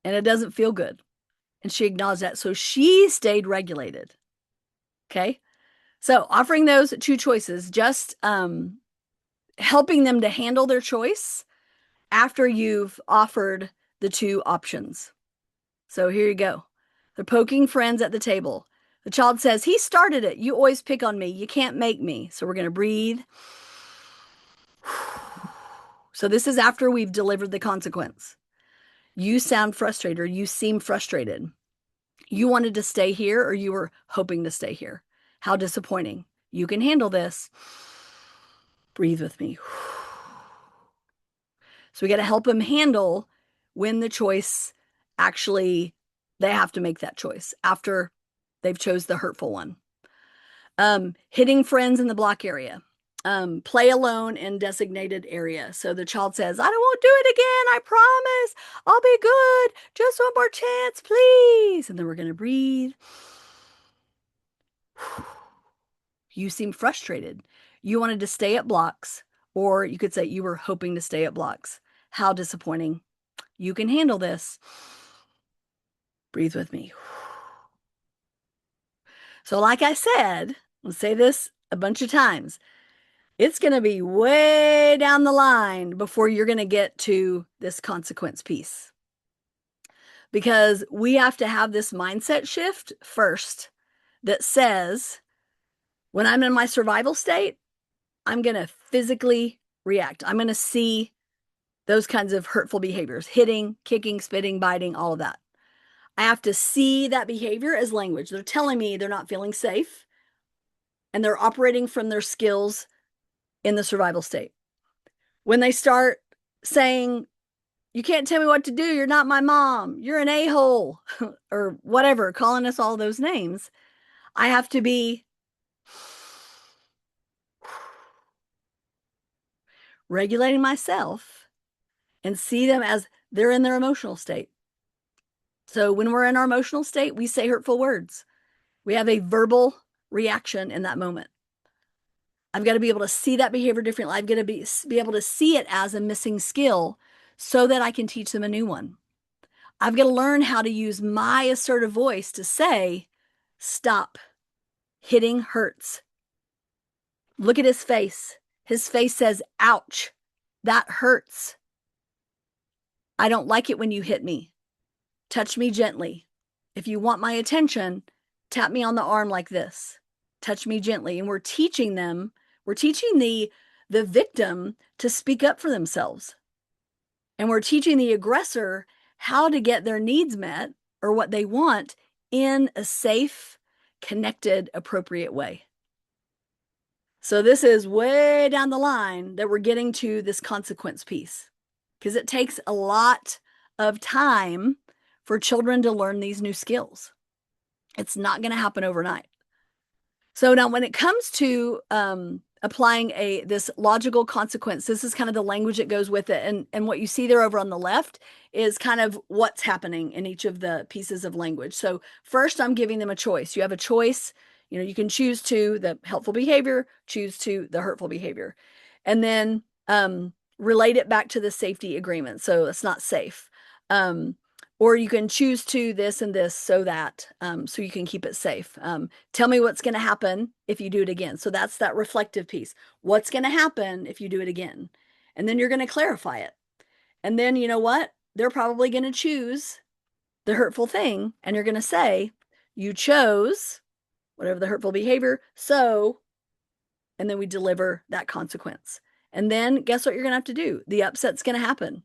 and it doesn't feel good. And she acknowledged that. So she stayed regulated. Okay. So offering those two choices, just helping them to handle their choice after you've offered the two options. So here you go. They're poking friends at the table. The child says, "He started it. You always pick on me. You can't make me." So we're going to breathe. So this is after we've delivered the consequence. You sound frustrated, or you seem frustrated. You wanted to stay here, or you were hoping to stay here. How disappointing. You can handle this. Breathe with me. So we got to help them handle when the choice actually, they have to make that choice after they've chose the hurtful one. Hitting friends in the block area. Play alone in designated area. So the child says, "I don't want to do it again. I promise. I'll be good. Just one more chance, please." And then we're going to breathe. You seem frustrated. You wanted to stay at blocks, or you could say you were hoping to stay at blocks. How disappointing. You can handle this. Breathe with me. So like I said, I'll say this a bunch of times. It's going to be way down the line before you're going to get to this consequence piece. Because we have to have this mindset shift first that says, when I'm in my survival state, I'm going to physically react. I'm going to see those kinds of hurtful behaviors, hitting, kicking, spitting, biting, all of that. I have to see that behavior as language. They're telling me they're not feeling safe and they're operating from their skills in the survival state. When they start saying, you can't tell me what to do, you're not my mom, you're an a-hole, or whatever, calling us all those names, I have to be regulating myself and see them as they're in their emotional state. So when we're in our emotional state, we say hurtful words. We have a verbal reaction in that moment. I've got to be able to see that behavior differently. I've got to be able to see it as a missing skill so that I can teach them a new one. I've got to learn how to use my assertive voice to say, stop. Hitting hurts. Look at his face. His face says, ouch. That hurts. I don't like it when you hit me. Touch me gently. If you want my attention, tap me on the arm like this. Touch me gently. And we're teaching the victim to speak up for themselves. And we're teaching the aggressor how to get their needs met or what they want in a safe, connected, appropriate way. So this is way down the line that we're getting to this consequence piece, because it takes a lot of time for children to learn these new skills. It's not going to happen overnight. So now when it comes to applying this logical consequence, this is kind of the language that goes with it. And what you see there over on the left is kind of what's happening in each of the pieces of language. So first, I'm giving them a choice. You have a choice. You can choose to the helpful behavior, choose to the hurtful behavior, and then relate it back to the safety agreement. So it's not safe. Or you can choose to this and this so that, so you can keep it safe. Tell me what's going to happen if you do it again. So that's that reflective piece. What's going to happen if you do it again? And then you're going to clarify it. And then you know what? They're probably going to choose the hurtful thing. And you're going to say, you chose whatever the hurtful behavior. So, and then we deliver that consequence. And then guess what you're going to have to do? The upset's going to happen.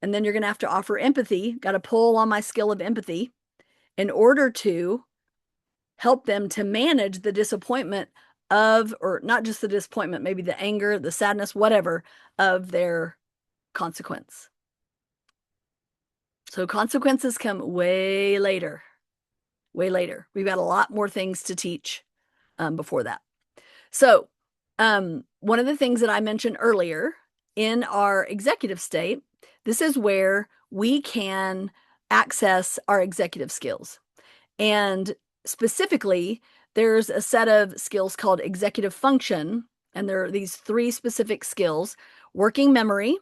And then you're going to have to offer empathy, got to pull on my skill of empathy in order to help them to manage the disappointment of, or not just the disappointment, maybe the anger, the sadness, whatever, of their consequence. So consequences come way later, way later. We've got a lot more things to teach before that. So one of the things that I mentioned earlier in our executive state, this is where we can access our executive skills. And specifically, there's a set of skills called executive function. And there are these 3 specific skills: working memory,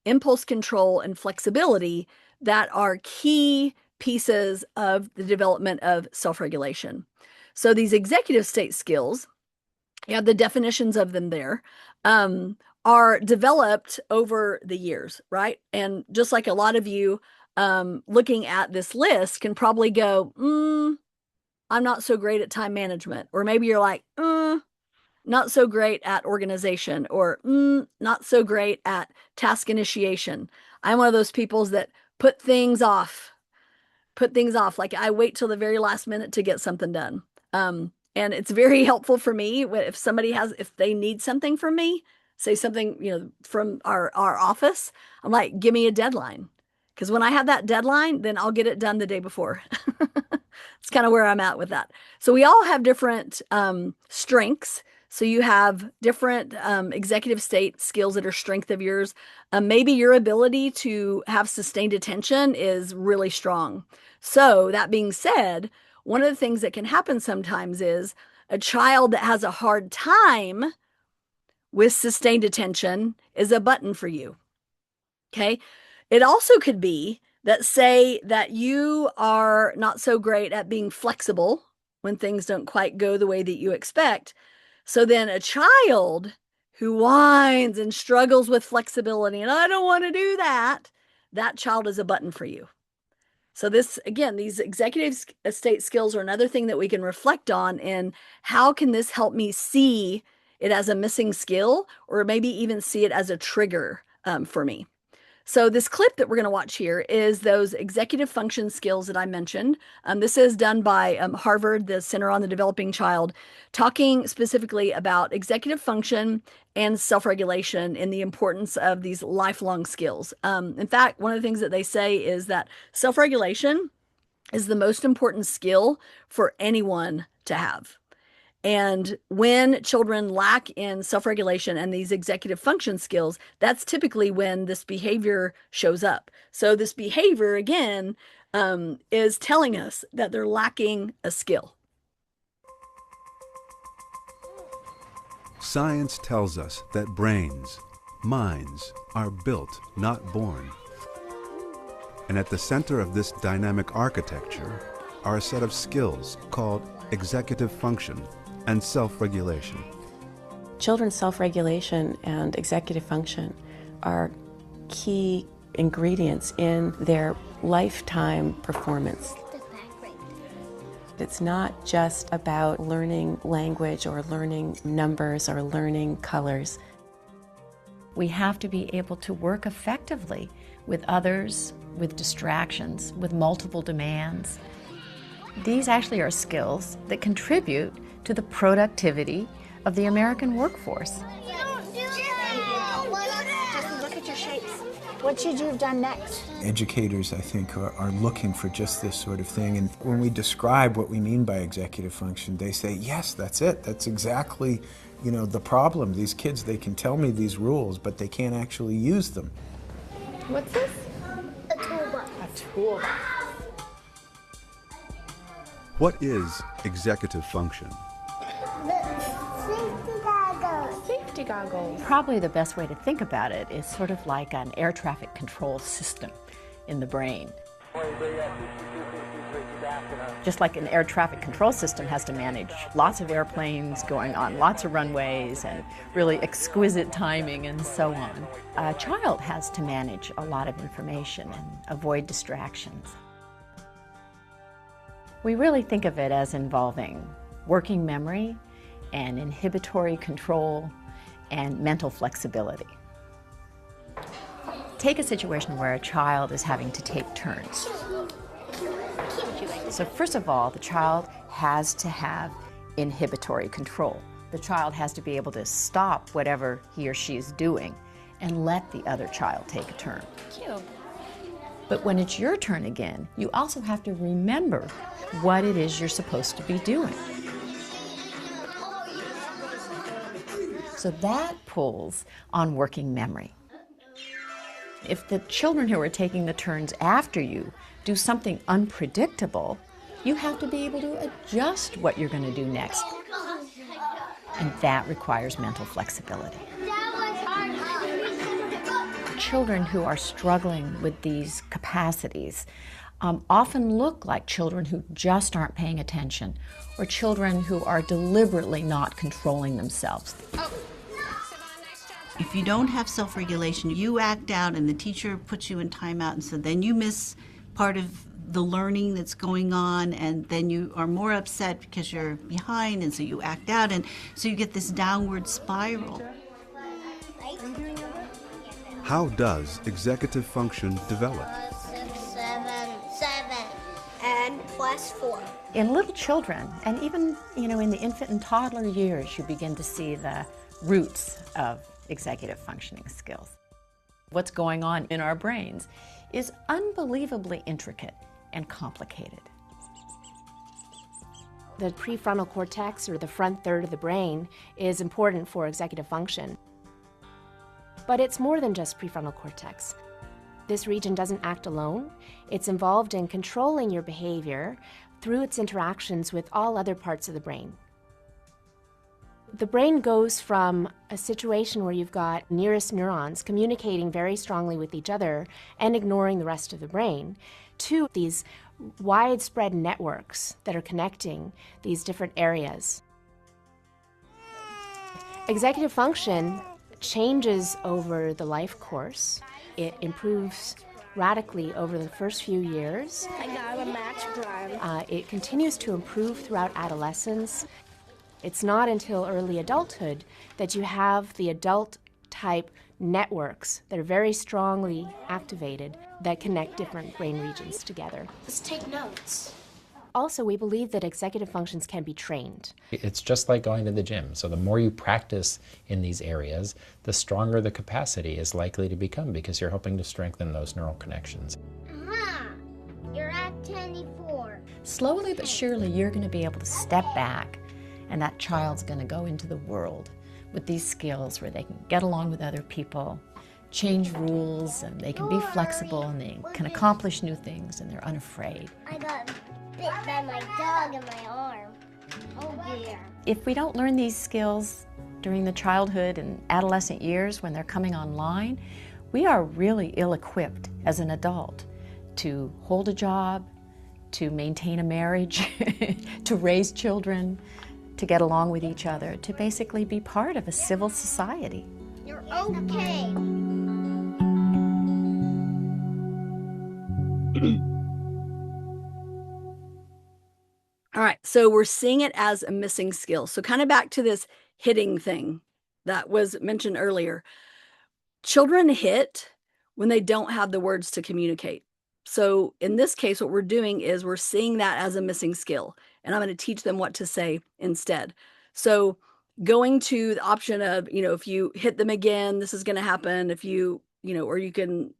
impulse control, and flexibility, that are key pieces of the development of self-regulation. So these executive state skills, you have the definitions of them there, are developed over the years, right? And just like a lot of you looking at this list can probably go, I'm not so great at time management. Or maybe you're like, not so great at organization, or not so great at task initiation. I'm one of those people that put things off. Like I wait till the very last minute to get something done. And it's very helpful for me if they need something from me, say something, from our office, I'm like, give me a deadline. Because when I have that deadline, then I'll get it done the day before. It's kind of where I'm at with that. So we all have different strengths. So you have different executive state skills that are strength of yours. Maybe your ability to have sustained attention is really strong. So that being said, one of the things that can happen sometimes is a child that has a hard time with sustained attention is a button for you. Okay. It also could be that, say that you are not so great at being flexible when things don't quite go the way that you expect. So then a child who whines and struggles with flexibility, and I don't want to do that, that child is a button for you. So this, again, these executive state skills are another thing that we can reflect on in how can this help me see it as a missing skill, or maybe even see it as a trigger for me. So this clip that we're going to watch here is those executive function skills that I mentioned. This is done by Harvard, the Center on the Developing Child, talking specifically about executive function and self-regulation and the importance of these lifelong skills. In fact, one of the things that they say is that self-regulation is the most important skill for anyone to have. And when children lack in self-regulation and these executive function skills, that's typically when this behavior shows up. So this behavior, again, is telling us that they're lacking a skill. Science tells us that brains, minds, are built, not born. And at the center of this dynamic architecture are a set of skills called executive function and self-regulation. Children's self-regulation and executive function are key ingredients in their lifetime performance. It's not just about learning language or learning numbers or learning colors. We have to be able to work effectively with others, with distractions, with multiple demands. These actually are skills that contribute to the productivity of the American workforce. Just look at your shapes. What should you have done next? Educators, I think, are looking for just this sort of thing. And when we describe what we mean by executive function, they say, yes, that's it. That's exactly, the problem. These kids, they can tell me these rules, but they can't actually use them. What's this? A toolbox. A toolbox. What is executive function? Safety goggles. Safety goggles. Probably the best way to think about it is sort of like an air traffic control system in the brain. Just like an air traffic control system has to manage lots of airplanes going on lots of runways and really exquisite timing and so on, a child has to manage a lot of information and avoid distractions. We really think of it as involving working memory and inhibitory control and mental flexibility. Take a situation where a child is having to take turns. So first of all, the child has to have inhibitory control. The child has to be able to stop whatever he or she is doing and let the other child take a turn. Cute. But when it's your turn again, you also have to remember what it is you're supposed to be doing. So that pulls on working memory. If the children who are taking the turns after you do something unpredictable, you have to be able to adjust what you're going to do next. And that requires mental flexibility. Children who are struggling with these capacities often look like children who just aren't paying attention, or children who are deliberately not controlling themselves. If you don't have self-regulation, you act out and the teacher puts you in timeout, and so then you miss part of the learning that's going on, and then you are more upset because you're behind, and so you act out, and so you get this downward spiral. How does executive function develop? 7. And +4. In little children, and even in the infant and toddler years, you begin to see the roots of executive functioning skills. What's going on in our brains is unbelievably intricate and complicated. The prefrontal cortex, or the front third of the brain, is important for executive function. But it's more than just prefrontal cortex. This region doesn't act alone. It's involved in controlling your behavior through its interactions with all other parts of the brain. The brain goes from a situation where you've got nearest neurons communicating very strongly with each other and ignoring the rest of the brain, to these widespread networks that are connecting these different areas. Executive function changes over the life course. It improves radically over the first few years. I got a match prime. It continues to improve throughout adolescence. It's not until early adulthood that you have the adult-type networks that are very strongly activated that connect different brain regions together. Let's take notes. Also, we believe that executive functions can be trained. It's just like going to the gym. So the more you practice in these areas, the stronger the capacity is likely to become because you're helping to strengthen those neural connections. Aha! You're at 24. Slowly but surely, you're going to be able to step back, and that child's going to go into the world with these skills where they can get along with other people, change rules, and they can be flexible, and they can accomplish new things, and they're unafraid. I got bit by my dog in my arm. Oh dear. If we don't learn these skills during the childhood and adolescent years when they're coming online, we are really ill-equipped as an adult to hold a job, to maintain a marriage, to raise children, to get along with each other, to basically be part of a civil society. You're okay. All right, so we're seeing it as a missing skill. So kind of back to this hitting thing that was mentioned earlier. Children hit when they don't have the words to communicate. So in this case, what we're doing is we're seeing that as a missing skill, and I'm going to teach them what to say instead. So going to the option of, if you hit them again, this is going to happen. If you, or you can,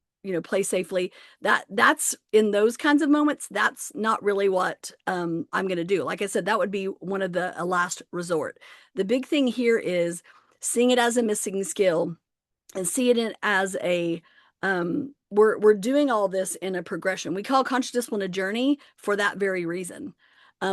play safely, that's in those kinds of moments, that's not really what I'm going to do. Like I said, that would be one of a last resort. The big thing here is seeing it as a missing skill and see it as we're doing all this in a progression. We call conscious discipline a journey for that very reason.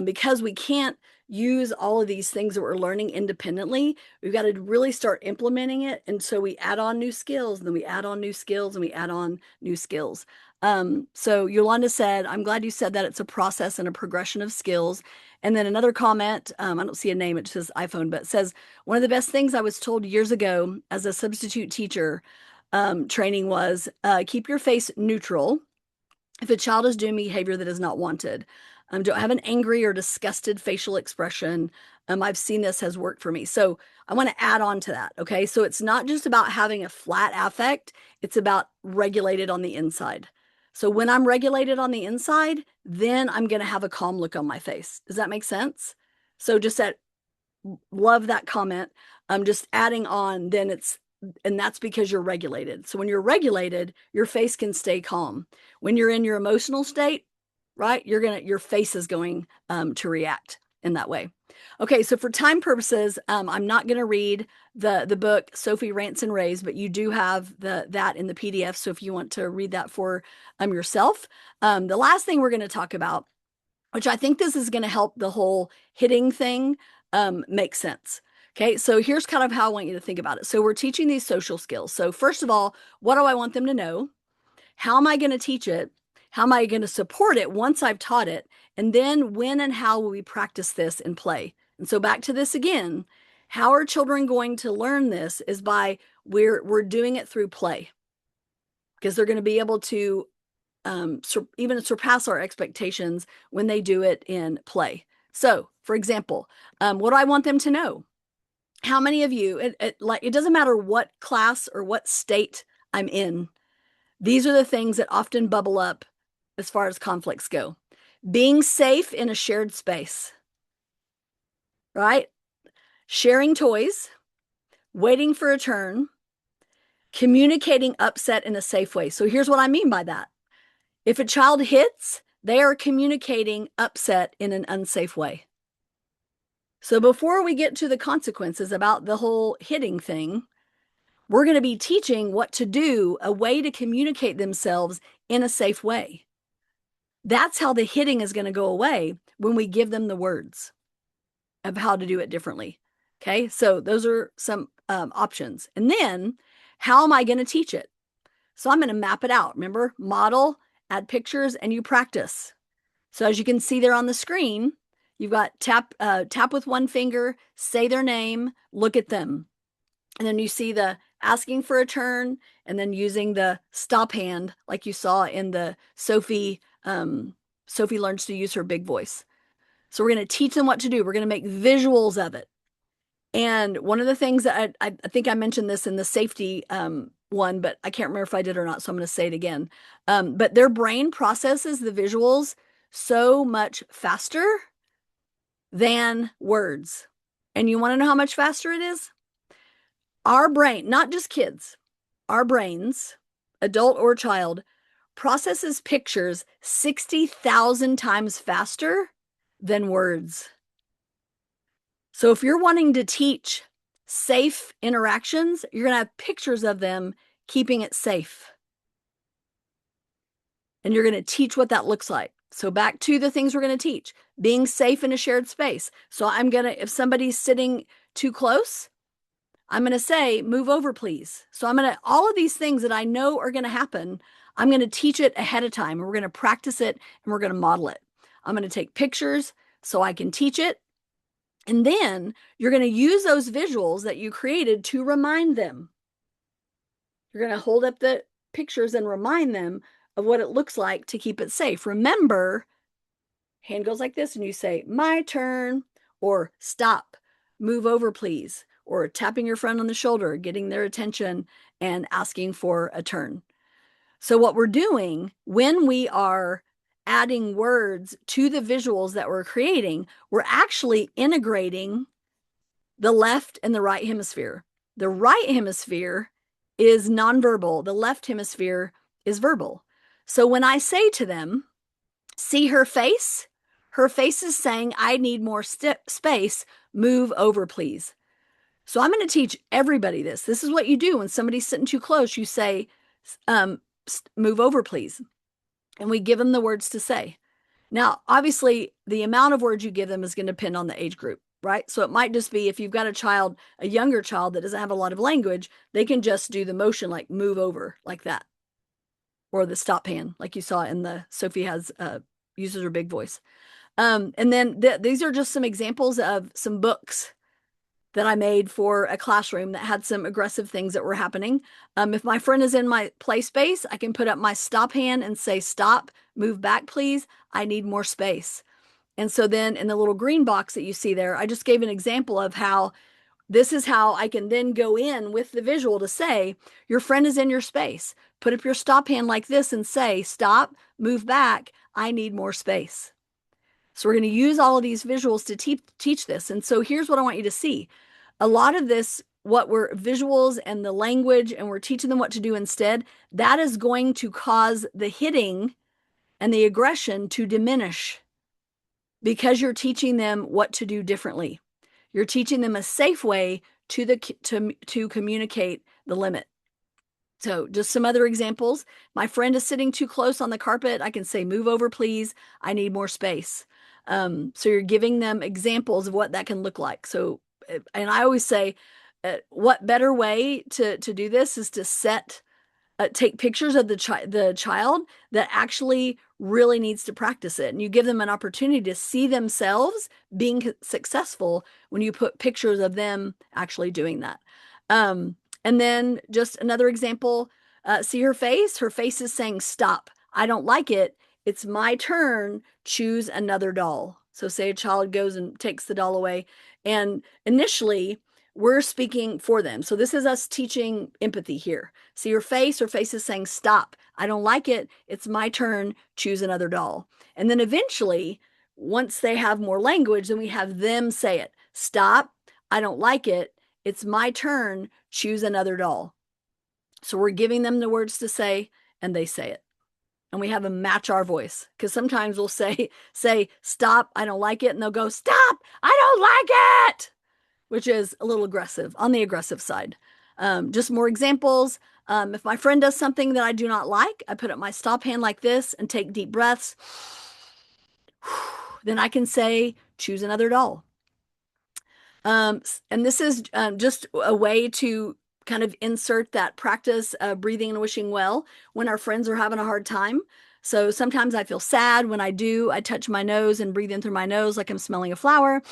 Because we can't use all of these things that we're learning independently, we've got to really start implementing it. And so we add on new skills, and then we add on new skills, and we add on new skills. So Yolanda said, I'm glad you said that it's a process and a progression of skills. And then another comment, I don't see a name, it says iPhone, but it says, one of the best things I was told years ago as a substitute teacher training was keep your face neutral if a child is doing behavior that is not wanted. Don't have an angry or disgusted facial expression. I've seen this has worked for me. So I want to add on to that. Okay. So it's not just about having a flat affect. It's about regulated on the inside. So when I'm regulated on the inside, then I'm going to have a calm look on my face. Does that make sense? So just love that comment. I'm just adding on, and that's because you're regulated. So when you're regulated, your face can stay calm. When you're in your emotional state, right, your face is going to react in that way. Okay, so for time purposes, I'm not going to read the book Sophie Rants and Raves, but you do have that in the PDF. So if you want to read that for yourself, the last thing we're going to talk about, which I think this is going to help the whole hitting thing make sense. Okay, so here's kind of how I want you to think about it. So we're teaching these social skills. So first of all, what do I want them to know? How am I going to teach it? How am I going to support it once I've taught it? And then when and how will we practice this in play? And so back to this again, how are children going to learn this is by we're doing it through play, because they're going to be able to even surpass our expectations when they do it in play. So for example, what do I want them to know? How many of you, it doesn't matter what class or what state I'm in, these are the things that often bubble up as far as conflicts go. Being safe in a shared space, right? Sharing toys, waiting for a turn, communicating upset in a safe way. So here's what I mean by that. If a child hits, they are communicating upset in an unsafe way. So before we get to the consequences about the whole hitting thing, we're going to be teaching what to do, a way to communicate themselves in a safe way. That's how the hitting is going to go away when we give them the words of how to do it differently. Okay, so those are some options. And then, how am I going to teach it? So I'm going to map it out. Remember, model, add pictures, and you practice. So as you can see there on the screen, you've got tap with one finger, say their name, look at them. And then you see the asking for a turn, and then using the stop hand like you saw in the Sophie learns to use her big voice. So we're going to teach them what to do. We're going to make visuals of it. And one of the things that I think I mentioned this in the safety one, but I can't remember if I did or not, so I'm going to say it again. But their brain processes the visuals so much faster than words. And you want to know how much faster it is? Our brain, not just kids, our brains, adult or child, processes pictures 60,000 times faster than words. So if you're wanting to teach safe interactions, you're going to have pictures of them keeping it safe. And you're going to teach what that looks like. So back to the things we're going to teach, being safe in a shared space. So if somebody's sitting too close, I'm going to say, move over, please. So all of these things that I know are going to happen, I'm going to teach it ahead of time. And we're going to practice it and we're going to model it. I'm going to take pictures so I can teach it. And then you're going to use those visuals that you created to remind them. You're going to hold up the pictures and remind them of what it looks like to keep it safe. Remember, hand goes like this and you say, my turn, or stop, move over, please, or tapping your friend on the shoulder, getting their attention and asking for a turn. So what we're doing when we are adding words to the visuals that we're creating, we're actually integrating the left and the right hemisphere. The right hemisphere is nonverbal. The left hemisphere is verbal. So when I say to them, see her face is saying, I need more space, move over, please. So I'm going to teach everybody this. This is what you do when somebody's sitting too close. You say, move over, please. And we give them the words to say. Now, obviously, the amount of words you give them is going to depend on the age group, right? So it might just be if you've got a younger child that doesn't have a lot of language, they can just do the motion like move over like that. Or the stop hand, like you saw in Sophie uses her big voice. And then these are just some examples of some books that I made for a classroom that had some aggressive things that were happening. If my friend is in my play space, I can put up my stop hand and say, stop, move back, please. I need more space. And so then in the little green box that you see there, I just gave an example of how this is how I can then go in with the visual to say, your friend is in your space. Put up your stop hand like this and say, stop, move back. I need more space. So we're going to use all of these visuals to teach this. And so here's what I want you to see. A lot of this, what we're visuals and the language, and we're teaching them what to do instead, that is going to cause the hitting and the aggression to diminish because you're teaching them what to do differently. You're teaching them a safe way to communicate the limit. So just some other examples. My friend is sitting too close on the carpet. I can say, move over, please. I need more space. So you're giving them examples of what that can look like. So, and I always say, what better way to do this is to take pictures of the child that actually really needs to practice it. And you give them an opportunity to see themselves being successful when you put pictures of them actually doing that. And then just another example, see her face? Her face is saying, stop. I don't like it. It's my turn. Choose another doll. So say a child goes and takes the doll away. And initially, we're speaking for them. So this is us teaching empathy here. See her face? Her face is saying, stop. I don't like it. It's my turn. Choose another doll. And then eventually, once they have more language, then we have them say it. Stop. I don't like it. It's my turn. Choose another doll. So we're giving them the words to say, and they say it. And we have them match our voice. Because sometimes we'll say, stop, I don't like it. And they'll go, stop, I don't like it, which is a little aggressive, on the aggressive side. Just more examples. If my friend does something that I do not like, I put up my stop hand like this and take deep breaths. Then I can say, choose another doll. And this is just a way to kind of insert that practice of breathing and wishing well when our friends are having a hard time. So sometimes I feel sad. When I do, I touch my nose and breathe in through my nose like I'm smelling a flower.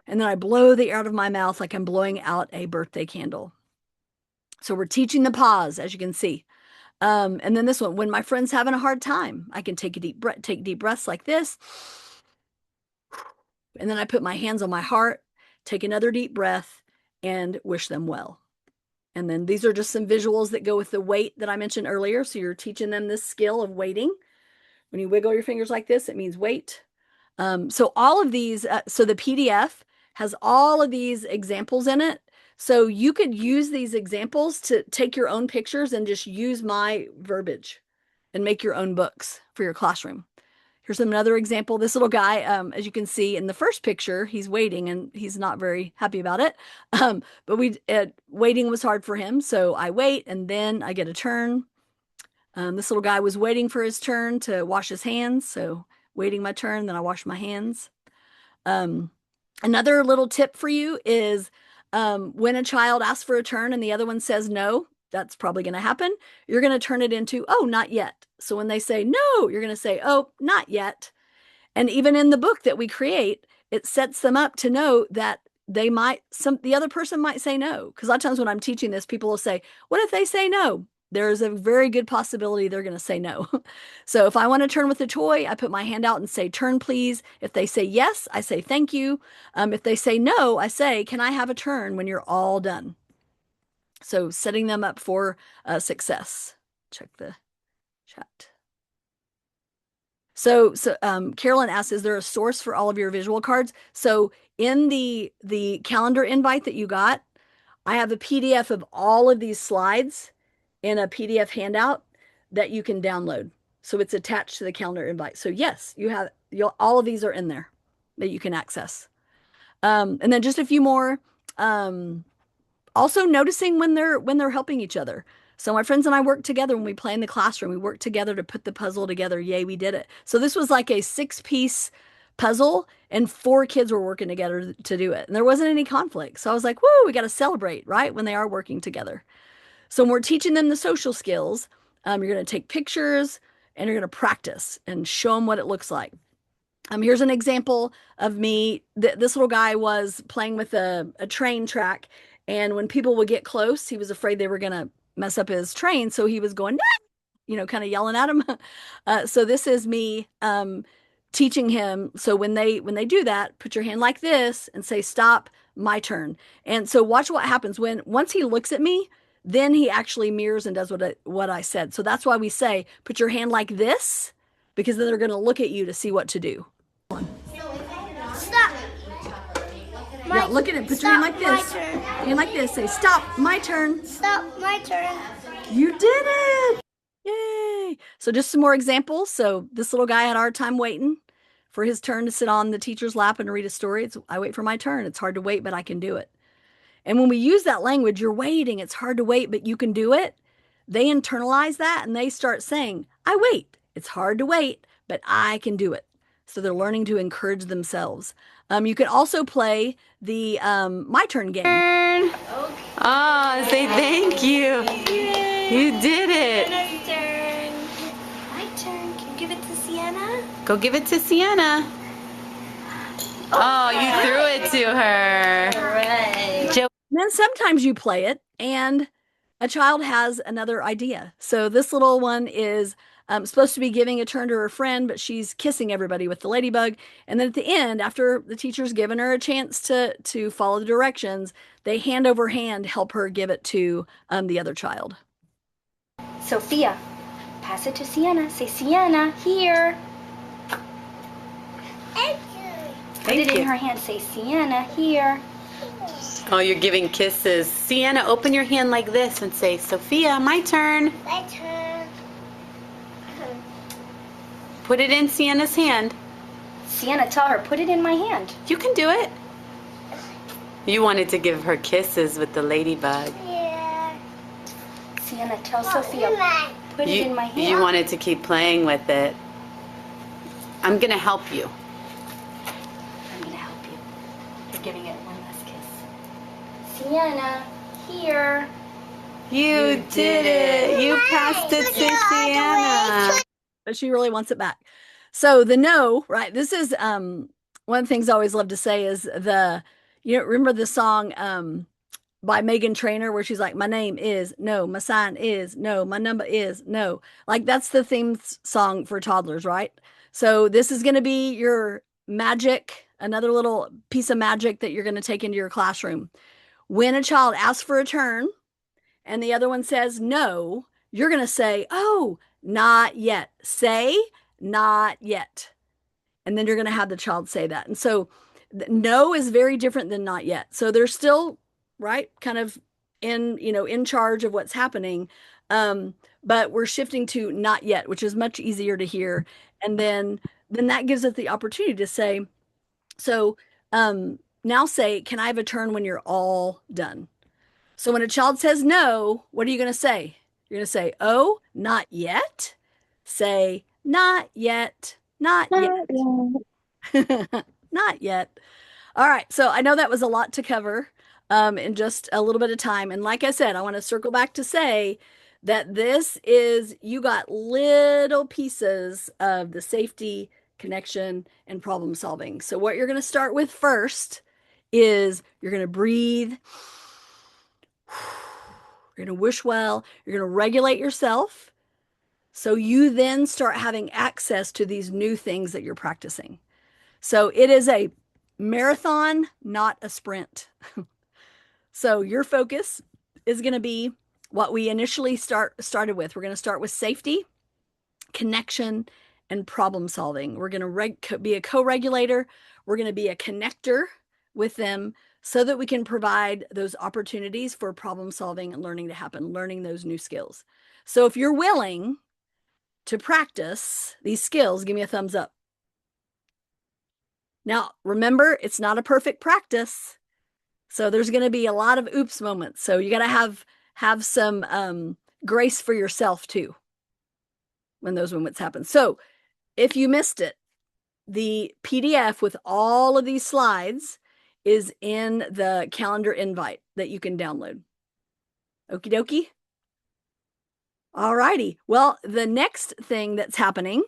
And then I blow the air out of my mouth like I'm blowing out a birthday candle. So we're teaching the pause, as you can see. And then this one, when my friend's having a hard time, I can take deep breaths like this. And then I put my hands on my heart, take another deep breath, and wish them well. And then these are just some visuals that go with the weight that I mentioned earlier. So you're teaching them this skill of weighting. When you wiggle your fingers like this, it means weight. So all of these, so the PDF has all of these examples in it. So you could use these examples to take your own pictures and just use my verbiage and make your own books for your classroom. Here's another example. This little guy, as you can see in the first picture, he's waiting and he's not very happy about it. But waiting was hard for him. So I wait and then I get a turn. This little guy was waiting for his turn to wash his hands. So waiting my turn, then I wash my hands. Another little tip for you is when a child asks for a turn and the other one says no, that's probably going to happen. You're going to turn it into, oh, not yet. So when they say no, you're going to say, oh, not yet. And even in the book that we create, it sets them up to know that the other person might say no. Because a lot of times when I'm teaching this, people will say, what if they say no? There's a very good possibility they're going to say no. So if I want to turn with a toy, I put my hand out and say, turn, please. If they say yes, I say, thank you. If they say no, I say, can I have a turn when you're all done? So setting them up for success. Check the chat. So Carolyn asks, is there a source for all of your visual cards? So in the calendar invite that you got, I have a PDF of all of these slides in a PDF handout that you can download. So it's attached to the calendar invite. So yes, all of these are in there that you can access. And then just a few more. Also noticing when they're helping each other. So my friends and I work together when we play in the classroom. We work together to put the puzzle together. Yay, we did it. So this was like a 6-piece puzzle and 4 kids were working together to do it. And there wasn't any conflict. So I was like, woo, we got to celebrate, right? When they are working together. So when we're teaching them the social skills, you're going to take pictures and you're going to practice and show them what it looks like. Here's an example of me. This little guy was playing with a train track. And when people would get close, he was afraid they were going to mess up his train. So he was going, kind of yelling at him. So this is me teaching him. So when they do that, put your hand like this and say, stop, my turn. And so watch what happens once he looks at me, then he actually mirrors and does what I said. So that's why we say, put your hand like this, because then they're going to look at you to see what to do. Stop. Yeah, look at it. Put your hand like this. Hand like this. Say, stop, my turn. Stop, my turn. You did it. Yay. So just some more examples. So this little guy had a hard time waiting for his turn to sit on the teacher's lap and read a story. I wait for my turn. It's hard to wait, but I can do it. And when we use that language, you're waiting. It's hard to wait, but you can do it. They internalize that and they start saying, I wait. It's hard to wait, but I can do it. So they're learning to encourage themselves. You can also play the My Turn game. Oh, say thank you. You did it. My turn. My turn. Can you give it to Sienna? Go give it to Sienna. Oh, you threw it to her. Right. And then sometimes you play it and a child has another idea. So this little one is supposed to be giving a turn to her friend, but she's kissing everybody with the ladybug. And then at the end, after the teacher's given her a chance to follow the directions, they hand over hand help her give it to the other child. Sophia, pass it to Sienna. Say, Sienna, here. Put it in her hand. Say, Sienna, here. Oh, you're giving kisses. Sienna, open your hand like this and say, Sophia, my turn. My turn. Put it in Sienna's hand. Sienna, tell her, put it in my hand. You can do it. You wanted to give her kisses with the ladybug. Yeah. Sienna, tell Sophia, put it in my hand. You wanted to keep playing with it. I'm going to help you. I'm going to help you. You're giving it one last kiss. Sienna, here. You did it. You passed it to Sienna. But she really wants it back. So the no, right? This is one of the things I always love to say is remember the song by Megan Trainor where she's like, my name is no, my sign is no, my number is no. Like that's the theme song for toddlers, right? So this is going to be your magic, another little piece of magic that you're going to take into your classroom. When a child asks for a turn, and the other one says no, you're going to say, oh, not yet. Say, not yet. And then you're going to have the child say that. And so no is very different than not yet. So they're still, right, kind of in charge of what's happening. But we're shifting to not yet, which is much easier to hear. And then that gives us the opportunity to say, so now say, can I have a turn when you're all done? So when a child says no, what are you going to say? You're going to say, oh, not yet. Say, not yet, not yet. Not yet. All right. So I know that was a lot to cover in just a little bit of time. And like I said, I want to circle back to say that you got little pieces of the safety, connection, and problem solving. So what you're going to start with first is you're going to breathe. You're going to wish well. You're going to regulate yourself. So you then start having access to these new things that you're practicing. So it is a marathon, not a sprint. So your focus is going to be what we initially started with. We're going to start with safety, connection, and problem solving. We're going to be a co-regulator. We're going to be a connector with them so that we can provide those opportunities for problem solving and learning to happen, learning those new skills. So if you're willing to practice these skills, give me a thumbs up. Now, remember, it's not a perfect practice. So there's going to be a lot of oops moments. So you got to have some grace for yourself too when those moments happen. So if you missed it, the PDF with all of these slides is in the calendar invite that you can download. Okie dokie. All righty. Well, the next thing that's happening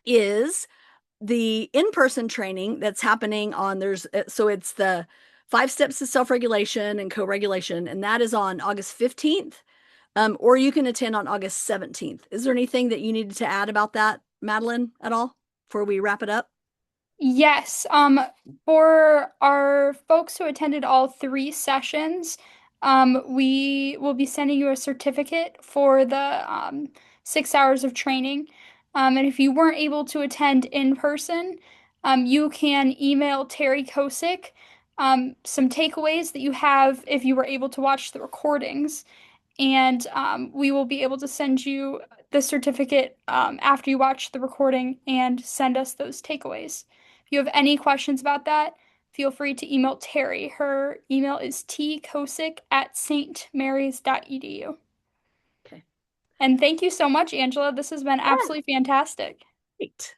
is the in-person training that's happening so it's the 5 steps to self-regulation and co-regulation, and that is on August 15th, or you can attend on August 17th. Is there anything that you needed to add about that, Madeline, at all before we wrap it up? Yes. For our folks who attended all 3 sessions, we will be sending you a certificate for the 6 hours of training. And if you weren't able to attend in person, you can email Terry Kosick some takeaways that you have if you were able to watch the recordings. And we will be able to send you the certificate after you watch the recording and send us those takeaways. If you have any questions about that, feel free to email Terry. Her email is tkosick@stmarys.edu. Okay. And thank you so much, Angela. This has been absolutely fantastic. Great.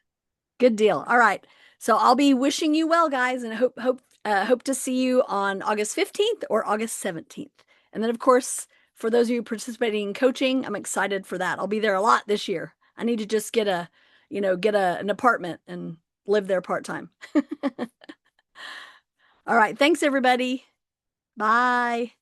Good deal. All right. So I'll be wishing you well, guys, and hope to see you on August 15th or August 17th. And then, of course, for those of you participating in coaching, I'm excited for that. I'll be there a lot this year. I need to just get an apartment and live there part-time. All right. Thanks, everybody. Bye.